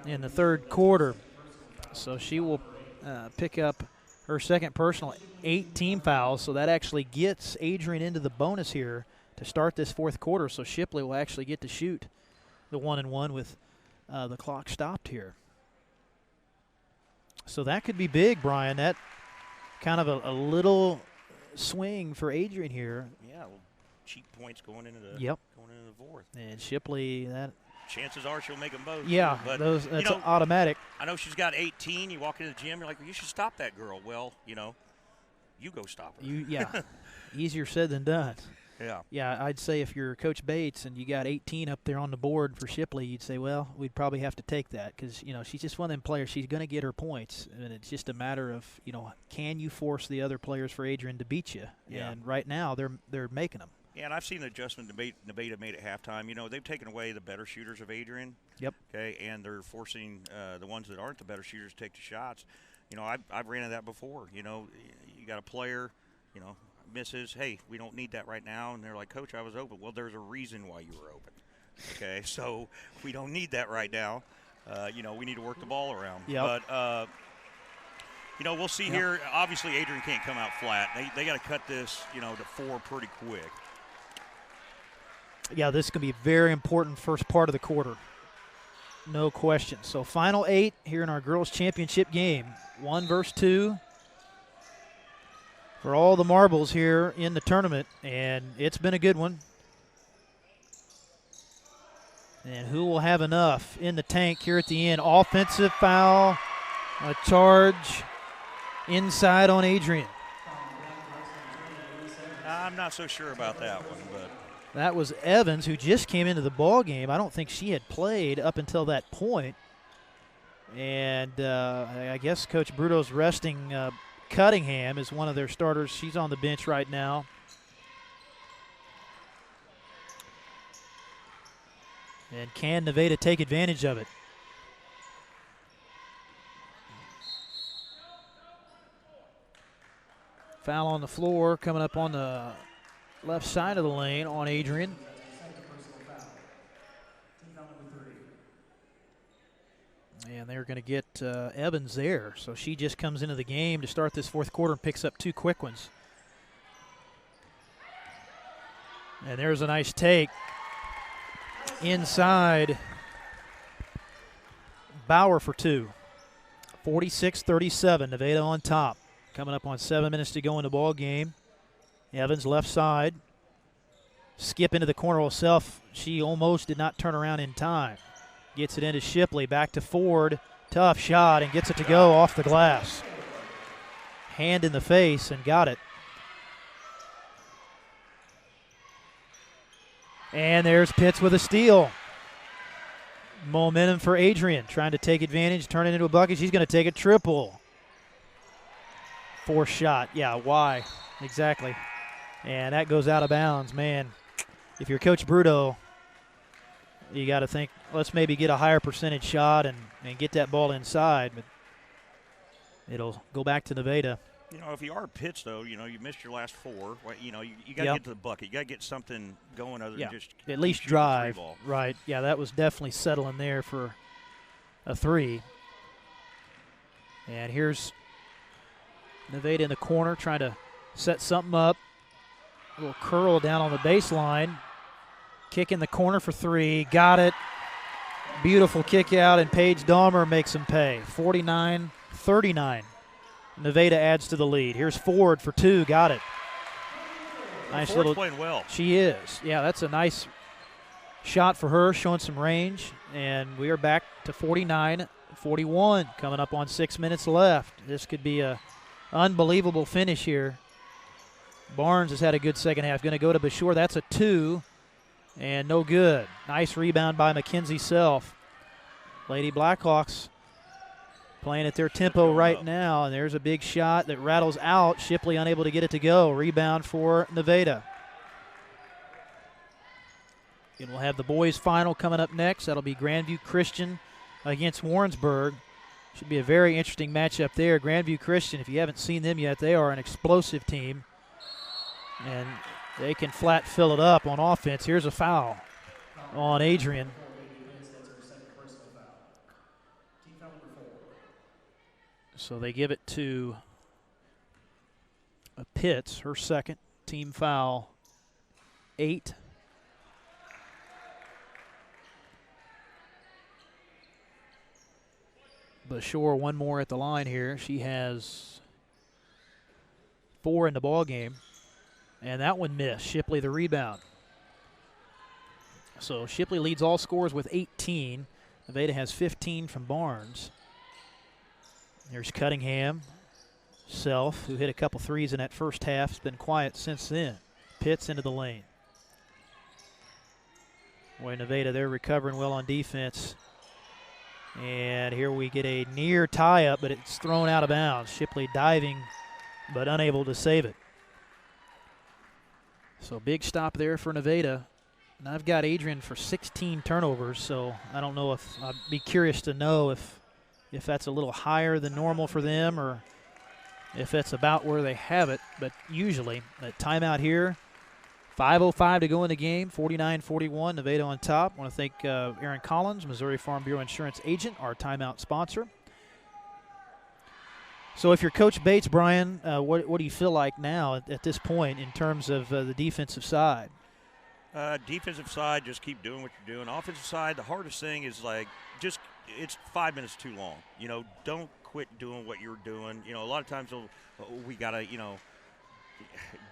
in the third quarter. So she will pick up her second personal, 8 team fouls. So that actually gets Adrian into the bonus here to start this fourth quarter. So Shipley will actually get to shoot the 1-and-1 with the clock stopped here. So that could be big, Brian. That kind of a little swing for Adrian here. Yeah, cheap points going into the fourth. And Shipley, that chances are she'll make them both. Yeah, but that's automatic. I know she's got 18. You walk into the gym, you're like, well, you should stop that girl. Well, you go stop her. Easier said than done. Yeah. Yeah, I'd say if you're Coach Bates and you got 18 up there on the board for Shipley, you'd say, well, we'd probably have to take that because, she's just one of them players. She's going to get her points, and it's just a matter of, can you force the other players for Adrian to beat you? Yeah. And right now they're making them. Yeah, and I've seen the adjustment Nevada made at halftime. You know, they've taken away the better shooters of Adrian. Yep. Okay, and they're forcing the ones that aren't the better shooters to take the shots. You know, I've ran into that before. You know, you got a player, you know, misses. Hey, we don't need that right now. And they're like, Coach, I was open. Well, there's a reason why you were open. Okay, so we don't need that right now. You know, we need to work the ball around. Yep. But, you know, we'll see here. Obviously, Adrian can't come out flat. They got to cut this, you know, to 4 pretty quick. Yeah, this is going to be a very important first part of the quarter. No question. So final 8 here in our girls' championship game. 1 versus 2 for all the marbles here in the tournament, and it's been a good one. And who will have enough in the tank here at the end? Offensive foul, a charge inside on Adrian. I'm not so sure about that one, but that was Evans, who just came into the ball game. I don't think she had played up until that point. And I guess Coach Bruto's resting Cunningham is one of their starters. She's on the bench right now. And can Nevada take advantage of it? Foul on the floor coming up on the left side of the lane on Adrian. And they're going to get Evans there. So she just comes into the game to start this fourth quarter and picks up 2 quick ones. And there's a nice take inside. Bauer for 2. 46-37, Nevada on top. Coming up on 7 minutes to go in the ball game. Evans left side. Skip into the corner herself. She almost did not turn around in time. Gets it into Shipley, back to Ford. Tough shot and gets it to go off the glass. Hand in the face and got it. And there's Pitts with a steal. Momentum for Adrian, trying to take advantage, turn it into a bucket. She's going to take a triple. 4th shot. Yeah, why? Exactly. And that goes out of bounds. Man, if you're Coach Bruto, you got to think, let's maybe get a higher percentage shot and get that ball inside. But it'll go back to Nevada. You know, if you are Pitts, though, you know, you missed your last 4. Well, you know, you got to get to the bucket. You got to get something going other than just at least drive. Right. Yeah, that was definitely settling there for a 3. And here's Nevada in the corner trying to set something up. A little curl down on the baseline. Kick in the corner for 3. Got it. Beautiful kick out, and Paige Dahmer makes them pay. 49-39. Nevada adds to the lead. Here's Ford for 2. Got it. Nice little. Playing well. She is. Yeah, that's a nice shot for her, showing some range. And we are back to 49-41, coming up on 6 minutes left. This could be a unbelievable finish here. Barnes has had a good second half. Going to go to Bashore. That's a 2. And no good. Nice rebound by Mackenzie Self. Lady Blackhawks playing at their tempo right now. And there's a big shot that rattles out. Shipley unable to get it to go. Rebound for Nevada. And we'll have the boys' final coming up next. That'll be Grandview Christian against Warrensburg. Should be a very interesting matchup there. Grandview Christian, if you haven't seen them yet, they are an explosive team. And they can flat fill it up on offense. Here's a foul on Adrian. So they give it to Pitts, her second team foul, 8. Bashore one more at the line here. She has 4 in the ball game. And that one missed. Shipley the rebound. So Shipley leads all scorers with 18. Nevada has 15 from Barnes. There's Cunningham. Self, who hit a couple threes in that first half, has been quiet since then. Pitts into the lane. Boy, Nevada, they're recovering well on defense. And here we get a near tie-up, but it's thrown out of bounds. Shipley diving, but unable to save it. So big stop there for Nevada. And I've got Adrian for 16 turnovers, so I don't know if I'd be curious to know if that's a little higher than normal for them or if that's about where they have it. But usually, a timeout here. 5:05 to go in the game, 49-41, Nevada on top. I want to thank Aaron Collins, Missouri Farm Bureau Insurance Agent, our timeout sponsor. So if you're Coach Bates, Brian, what do you feel like now at this point in terms of the defensive side? Defensive side, just keep doing what you're doing. Offensive side, the hardest thing is it's 5 minutes too long. Don't quit doing what you're doing. A lot of times we got to,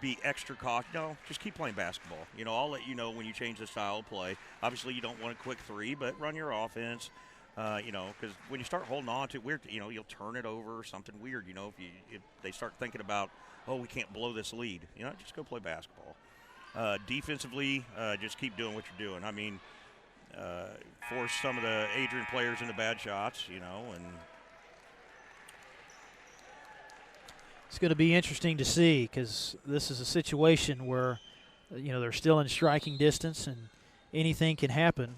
be extra cautious. No, just keep playing basketball. I'll let you know when you change the style of play. Obviously, you don't want a quick three, but run your offense. Because when you start holding on to it, weird, you'll turn it over or something weird. If they start thinking about, we can't blow this lead. Just go play basketball. Defensively, just keep doing what you're doing. I mean, force some of the Adrian players into bad shots, and it's going to be interesting to see because this is a situation where, they're still in striking distance and anything can happen.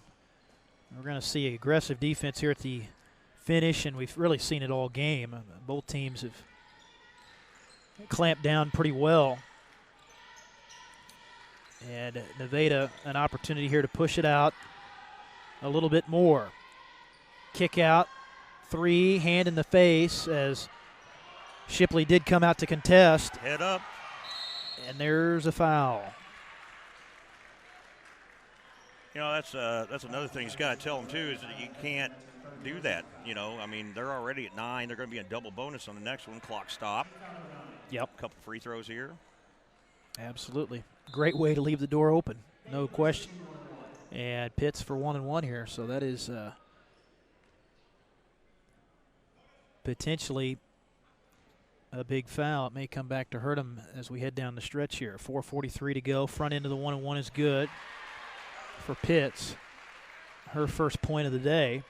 We're going to see aggressive defense here at the finish, and we've really seen it all game. Both teams have clamped down pretty well. And Nevada, an opportunity here to push it out a little bit more. Kick out, three, hand in the face as Shipley did come out to contest. Head up. And there's a foul. That's another thing he's got to tell them, too, is that you can't do that. I mean, they're already at 9. They're going to be a double bonus on the next one. Clock stop. Yep. A couple free throws here. Absolutely. Great way to leave the door open, no question. And Pitts for 1-1 here, so that is potentially a big foul. It may come back to hurt him as we head down the stretch here. 4:43 to go. Front end of the 1-1 is good for Pitts. Her first point of the day.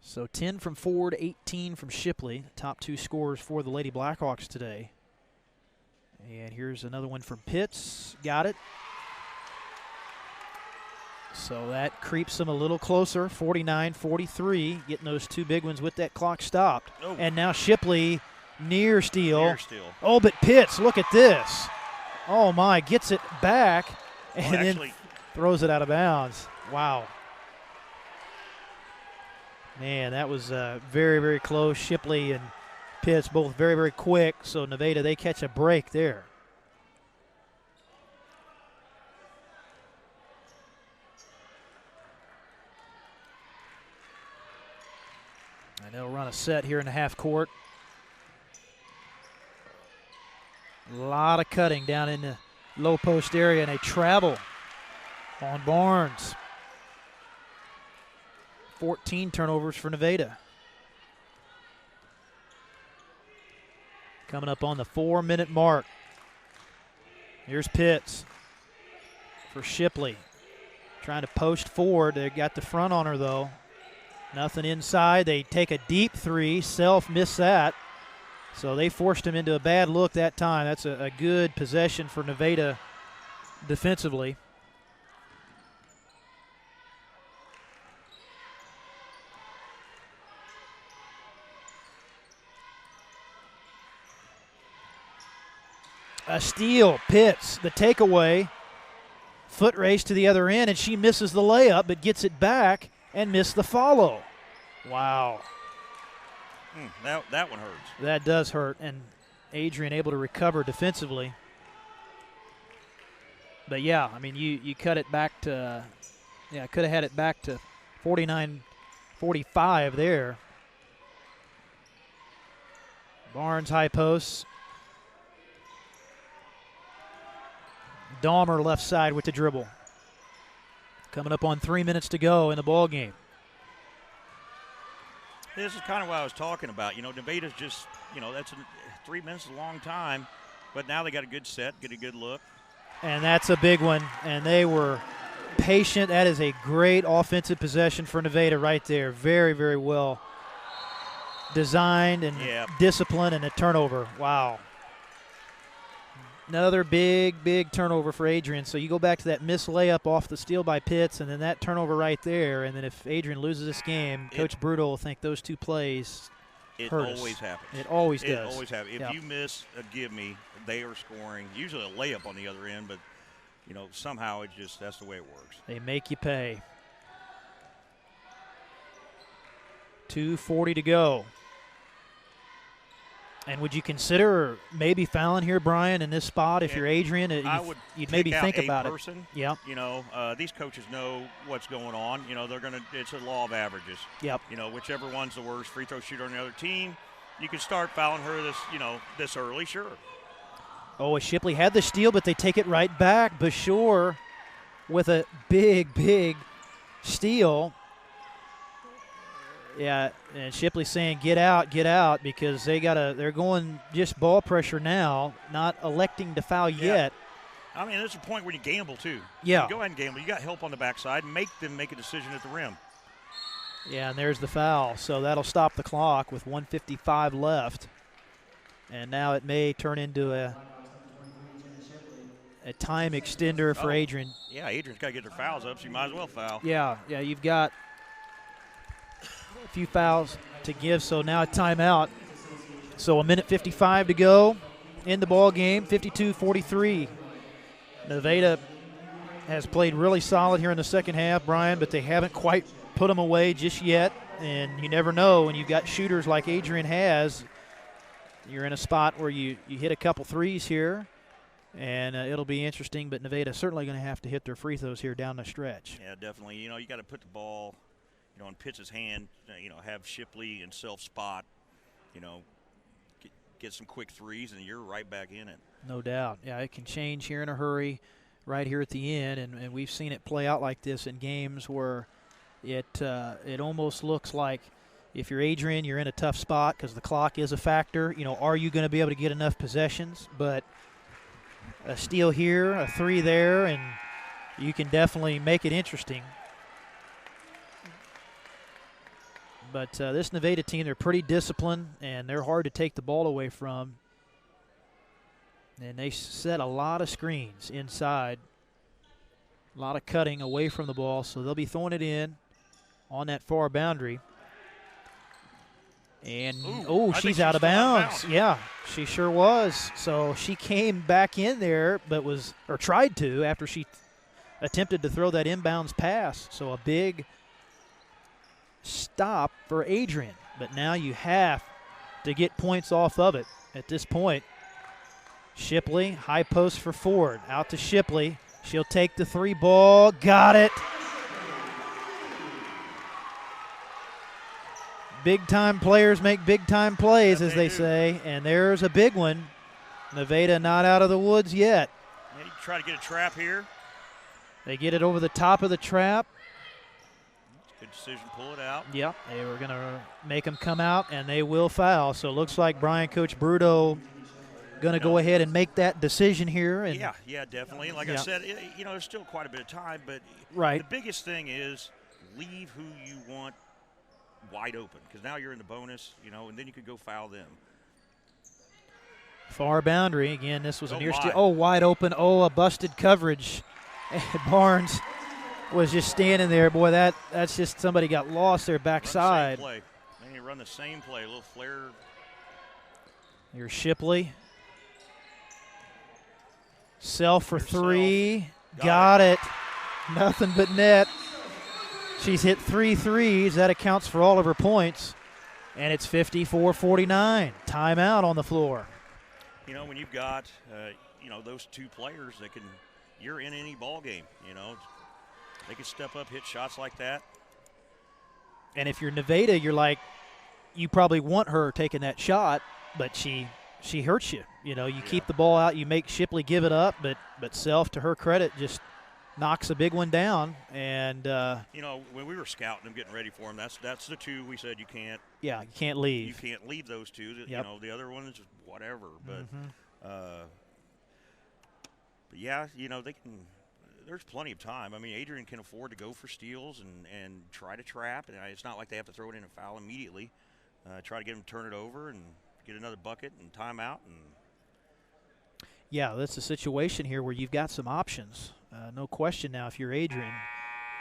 So 10 from Ford, 18 from Shipley. Top two scorers for the Lady Blackhawks today. And here's another one from Pitts. Got it. So that creeps them a little closer. 49-43. Getting those two big ones with that clock stopped. Oh. And now Shipley near steal. Near steal. Oh, but Pitts, look at this. Oh, my. Gets it back and then throws it out of bounds. Wow. Man, that was very, very close. Shipley and Pitts both very, very quick. So Nevada, they catch a break there. And they'll run a set here in the half court. A lot of cutting down in the low post area, and they travel on Barnes. 14 turnovers for Nevada. Coming up on the 4-minute mark. Here's Pitts for Shipley. Trying to post forward. They got the front on her, though. Nothing inside. They take a deep three. Self missed that. So they forced him into a bad look that time. That's a good possession for Nevada defensively. A steal, Pitts, the takeaway. Foot race to the other end, and she misses the layup, but gets it back and missed the follow. Wow. That one hurts. That does hurt, and Adrian able to recover defensively. But, yeah, I mean, you cut it back to, could have had it back to 49-45 there. Barnes high post. Dahmer left side with the dribble. Coming up on 3 minutes to go in the ball game. This is kind of what I was talking about. Nevada's just, that's 3 minutes is a long time, but now they got a good set, get a good look. And that's a big one, and they were patient. That is a great offensive possession for Nevada right there. Very, very well designed and disciplined, and a turnover. Wow. Another big turnover for Adrian. So you go back to that missed layup off the steal by Pitts, and then that turnover right there. And then if Adrian loses this game, Coach Bruto will think those two plays hurt us. It always happens. It always does. It always happens. If you miss a give me, they are scoring. Usually a layup on the other end, but somehow that's the way it works. They make you pay. 2:40 to go. And would you consider maybe fouling here, Brian, in this spot if you're Adrian? You'd maybe think about it. Yeah. These coaches know what's going on. It's a law of averages. Yep. Whichever one's the worst free throw shooter on the other team, you can start fouling her this early, sure. Oh, Shipley had the steal, but they take it right back. Bashore with a big steal. Yeah, and Shipley saying get out because they're going just ball pressure now, not electing to foul yet. I mean, there's a point where you gamble too. Yeah. You go ahead and gamble. You got help on the backside. Make them make a decision at the rim. Yeah, and there's the foul. So that'll stop the clock with 1:55 left. And now it may turn into a time extender for Adrian. Yeah, Adrian's got to get their fouls up, so you might as well foul. Yeah, you've got a few fouls to give, so now a timeout. So a minute 55 to go in the ball game, 52-43. Nevada has played really solid here in the second half, Brian, but they haven't quite put them away just yet. And you never know when you've got shooters like Adrian has. You're in a spot where you hit a couple threes here, and it'll be interesting. But Nevada's certainly going to have to hit their free throws here down the stretch. Yeah, definitely. You got to put the ball in Pitts' hand, have Shipley and self-spot, get some quick threes, and you're right back in it. No doubt. Yeah, it can change here in a hurry right here at the end, and we've seen it play out like this in games where it almost looks like if you're Adrian, you're in a tough spot because the clock is a factor. Are you going to be able to get enough possessions? But a steal here, a three there, and you can definitely make it interesting. But this Nevada team, they're pretty disciplined, and they're hard to take the ball away from. And they set a lot of screens inside, a lot of cutting away from the ball, so they'll be throwing it in on that far boundary. And, she's out of bounds. Yeah, she sure was. So she came back in there or tried to after she attempted to throw that inbounds pass. So a big stop for Adrian, but now you have to get points off of it at this point. Shipley, high post for Ford, out to Shipley. She'll take the three ball, got it. Big time players make big time plays, as they say, and there's a big one. Nevada not out of the woods yet. Yeah, you try to get a trap here. They get it over the top of the trap. Good decision, pull it out. Yep, they were going to make them come out, and they will foul. So it looks like Coach Bruto going to go ahead and make that decision here. And yeah, definitely. Like I said, there's still quite a bit of time, but the biggest thing is leave who you want wide open, because now you're in the bonus, and then you could go foul them. Far boundary. Again, this was a near steal. Oh, wide open. Oh, a busted coverage. Barnes was just standing there. Boy, that's just somebody got lost there backside. Then you run the same play, a little flare. Here's Shipley. Self for three. Got it. Nothing but net. She's hit 3 threes. That accounts for all of her points. And it's 54-49. Timeout on the floor. When you've got, those two players that you're in any ball game, they can step up, hit shots like that. And if you're Nevada, you're like, you probably want her taking that shot, but she hurts you. You keep the ball out, you make Shipley give it up, but Self, to her credit, just knocks a big one down. And when we were scouting them, getting ready for them, that's the two we said you can't. Yeah, you can't leave. You can't leave those two. Yep. The other one is whatever. But but yeah, they can. There's plenty of time. I mean, Adrian can afford to go for steals and try to trap. And it's not like they have to throw it in and foul immediately. Try to get them to turn it over and get another bucket and timeout. And Yeah, that's a situation here where you've got some options. No question now if you're Adrian.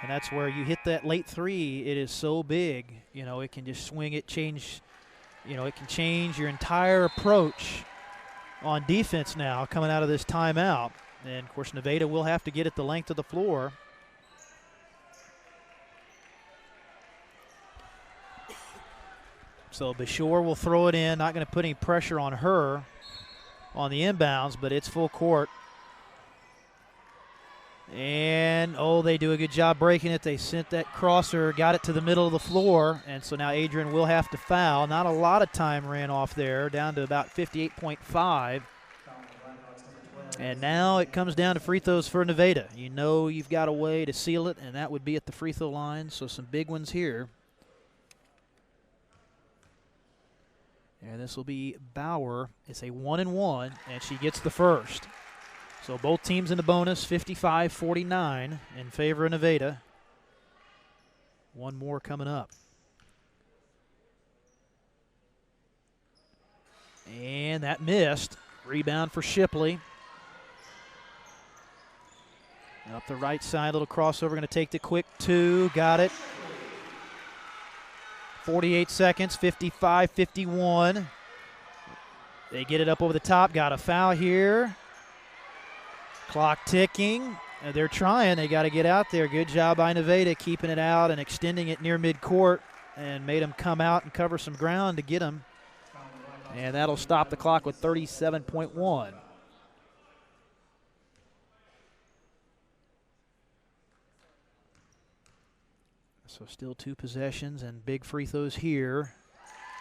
And that's where you hit that late three. It is so big. You know, it can just swing it, change. You know, it can change your entire approach on defense now coming out of this timeout. And, of course, Nevada will have to get it the length of the floor. So Bashore will throw it in, not going to put any pressure on her on the inbounds, but it's full court. And, oh, they do a good job breaking it. They sent that crosser, got it to the middle of the floor, and so now Adrian will have to foul. Not a lot of time ran off there, down to about 58.5. And now it comes down to free throws for Nevada. You know you've got a way to seal it, and that would be at the free throw line, so some big ones here. And this will be Bauer. It's a 1-and-1, and she gets the first. So both teams in the bonus, 55-49 in favor of Nevada. One more coming up. And that missed. Rebound for Shipley. Up the right side, little crossover, going to take the quick two. Got it. 48 seconds, 55-51. They get it up over the top. Got a foul here. Clock ticking. They're trying. They got to get out there. Good job by Nevada keeping it out and extending it near midcourt and made them come out and cover some ground to get them. And that'll stop the clock with 37.1. So still two possessions and big free throws here.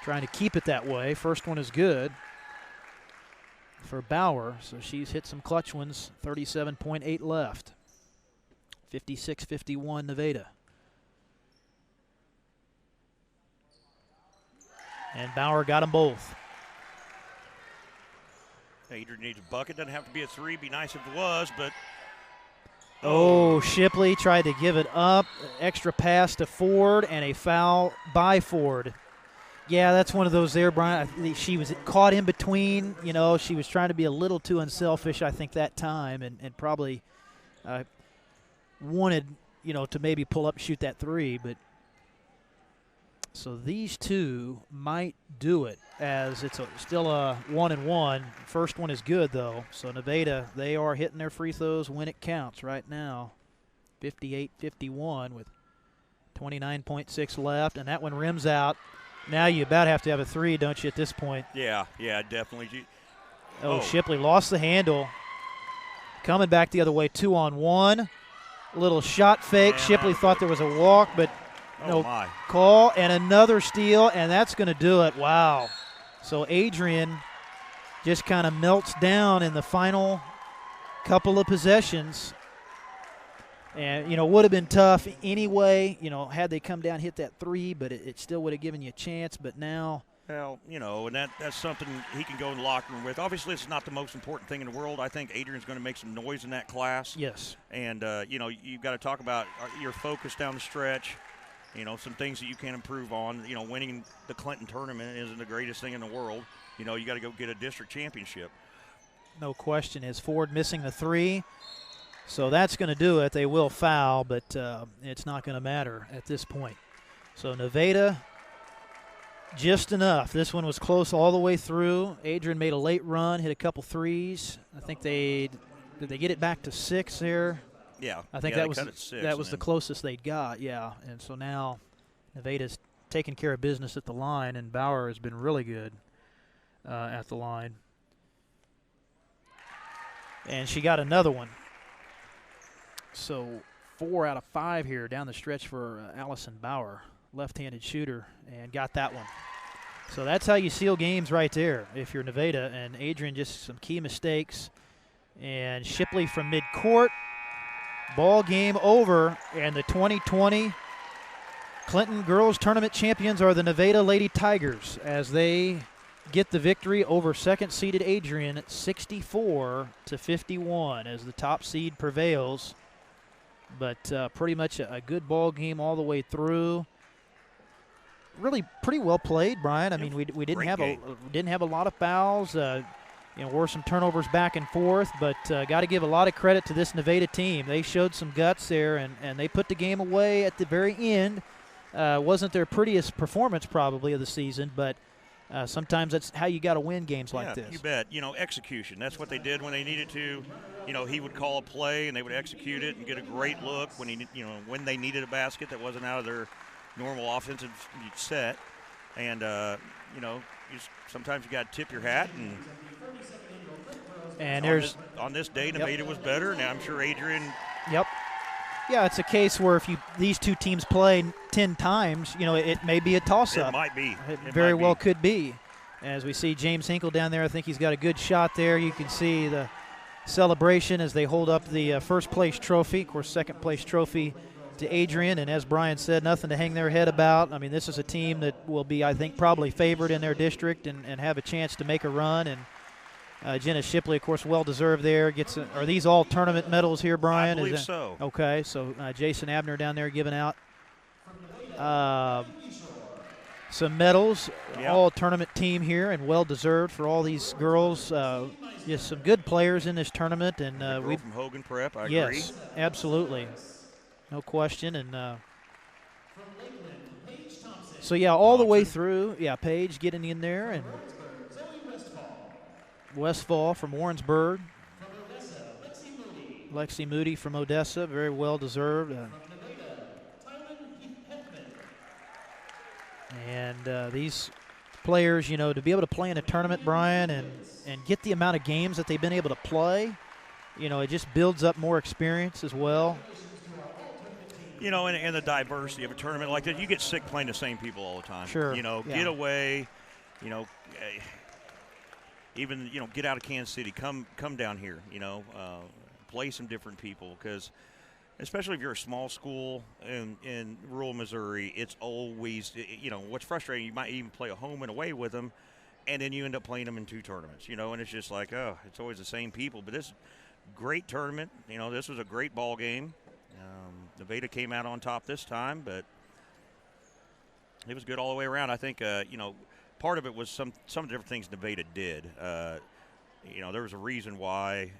Trying to keep it that way. First one is good for Bauer, so she's hit some clutch ones. 37.8 left. 56-51 Nevada. And Bauer got them both. Adrian needs a bucket. Doesn't have to be a three. Be nice if it was, but. Oh, Shipley tried to give it up. Extra pass to Ford and a foul by Ford. Yeah, that's one of those there, Brian. She was caught in between. You know, she was trying to be a little too unselfish, I think, that time, and probably wanted, you know, to maybe pull up and shoot that three. But so these two might do it, as it's still a 1-and-1. First one is good, though. So Nevada, they are hitting their free throws when it counts right now. 58-51 with 29.6 left, and that one rims out. Now you about have to have a three, don't you, at this point? Yeah, definitely. Oh, Shipley lost the handle. Coming back the other way, 2-on-1. Little shot fake. Man, Shipley thought there was a walk, but no call. And another steal, and that's going to do it. Wow. So Adrian just kind of melts down in the final couple of possessions. And, you know, would have been tough anyway, you know, had they come down, hit that three, but it still would have given you a chance. But now. Well, you know, and that's something he can go in the locker room with. Obviously, it's not the most important thing in the world. I think Adrian's going to make some noise in that class. Yes. And, you know, you've got to talk about your focus down the stretch, you know, some things that you can improve on. You know, winning the Clinton tournament isn't the greatest thing in the world. You know, you got to go get a district championship. No question. Is Ford missing the three? So that's going to do it. They will foul, but it's not going to matter at this point. So Nevada, just enough. This one was close all the way through. Adrian made a late run, hit a couple threes. I think did they get it back to 6 there? Yeah. I think that was the closest they'd got, yeah. And so now Nevada's taking care of business at the line, and Bauer has been really good at the line. And she got another one. So 4 out of 5 here down the stretch for Allison Bauer, left-handed shooter, and got that one. So that's how you seal games right there if you're Nevada. And Adrian, just some key mistakes. And Shipley from midcourt. Ball game over. And the 2020 Clinton Girls Tournament champions are the Nevada Lady Tigers as they get the victory over second-seeded Adrian at 64-51 as the top seed prevails. But pretty much a good ball game all the way through. Really pretty well played, Brian. I mean, we didn't have a lot of fouls. You were some turnovers back and forth, but got to give a lot of credit to this Nevada team. They showed some guts there, and they put the game away at the very end. Wasn't their prettiest performance probably of the season, but sometimes that's how you got to win games like this. You bet. Execution. That's what they did when they needed to. He would call a play and they would execute it and get a great look when they needed a basket that wasn't out of their normal offensive set. And sometimes you got to tip your hat. And on this day, Nevada was better. And I'm sure Adrian. Yep. Yeah, it's a case where if these two teams play 10 times, it may be a toss-up. It might be. It very well could be. As we see James Hinkle down there, I think he's got a good shot there. You can see the celebration as they hold up the first-place trophy. Of course, second-place trophy to Adrian. And as Brian said, nothing to hang their head about. I mean, this is a team that will be, I think, probably favored in their district and have a chance to make a run. And Jenna Shipley, of course, well-deserved there. Are these all tournament medals here, Brian? I believe so. Okay, so Jason Abner down there giving out some medals. Yep. All tournament team here, and well-deserved for all these girls. Just some good players in this tournament. And we from Hogan Prep, I agree. Yes, absolutely. No question. And so, yeah, all the way through. Yeah, Paige getting in there. And Westfall from Warrensburg. Lexi Moody from Odessa, very well deserved. And these players, to be able to play in a tournament, Brian, and get the amount of games that they've been able to play, it just builds up more experience as well. And the diversity of a tournament like that, you get sick playing the same people all the time. Sure. Get away, even get out of Kansas City, come down here, play some different people, because especially if you're a small school in rural Missouri, it's always, what's frustrating, you might even play a home and away with them, and then you end up playing them in 2 tournaments, and it's just like, it's always the same people. But this is a great tournament. This was a great ball game. Nevada came out on top this time, but it was good all the way around. I think, part of it was some of the different things Nevada did. There was a reason why,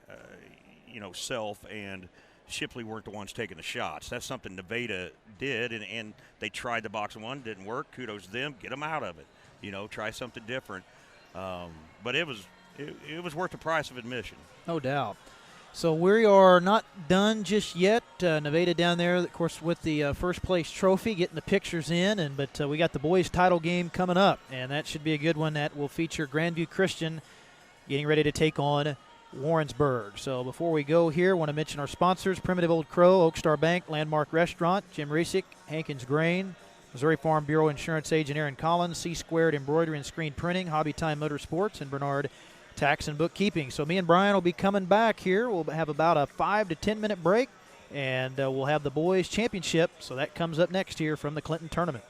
Self and Shipley weren't the ones taking the shots. That's something Nevada did, and they tried the box and one, didn't work. Kudos to them. Get them out of it. Try something different. But it was worth the price of admission. No doubt. So we are not done just yet. Nevada down there, of course, with the first-place trophy, getting the pictures in. But we got the boys' title game coming up, and that should be a good one. That will feature Grandveiw Christian getting ready to take on Warrensburg. So before we go here, I want to mention our sponsors: Primitive Old Crow, Oak Star Bank, Landmark Restaurant, Jim Resick, Hankins Grain, Missouri Farm Bureau Insurance Agent Aaron Collins, C-Squared Embroidery and Screen Printing, Hobby Time Motorsports, and Bernard Tax and Bookkeeping. So me and Brian will be coming back here. We'll have about a 5 to 10 minute break, and we'll have the boys championship. So that comes up next here from the Clinton tournament.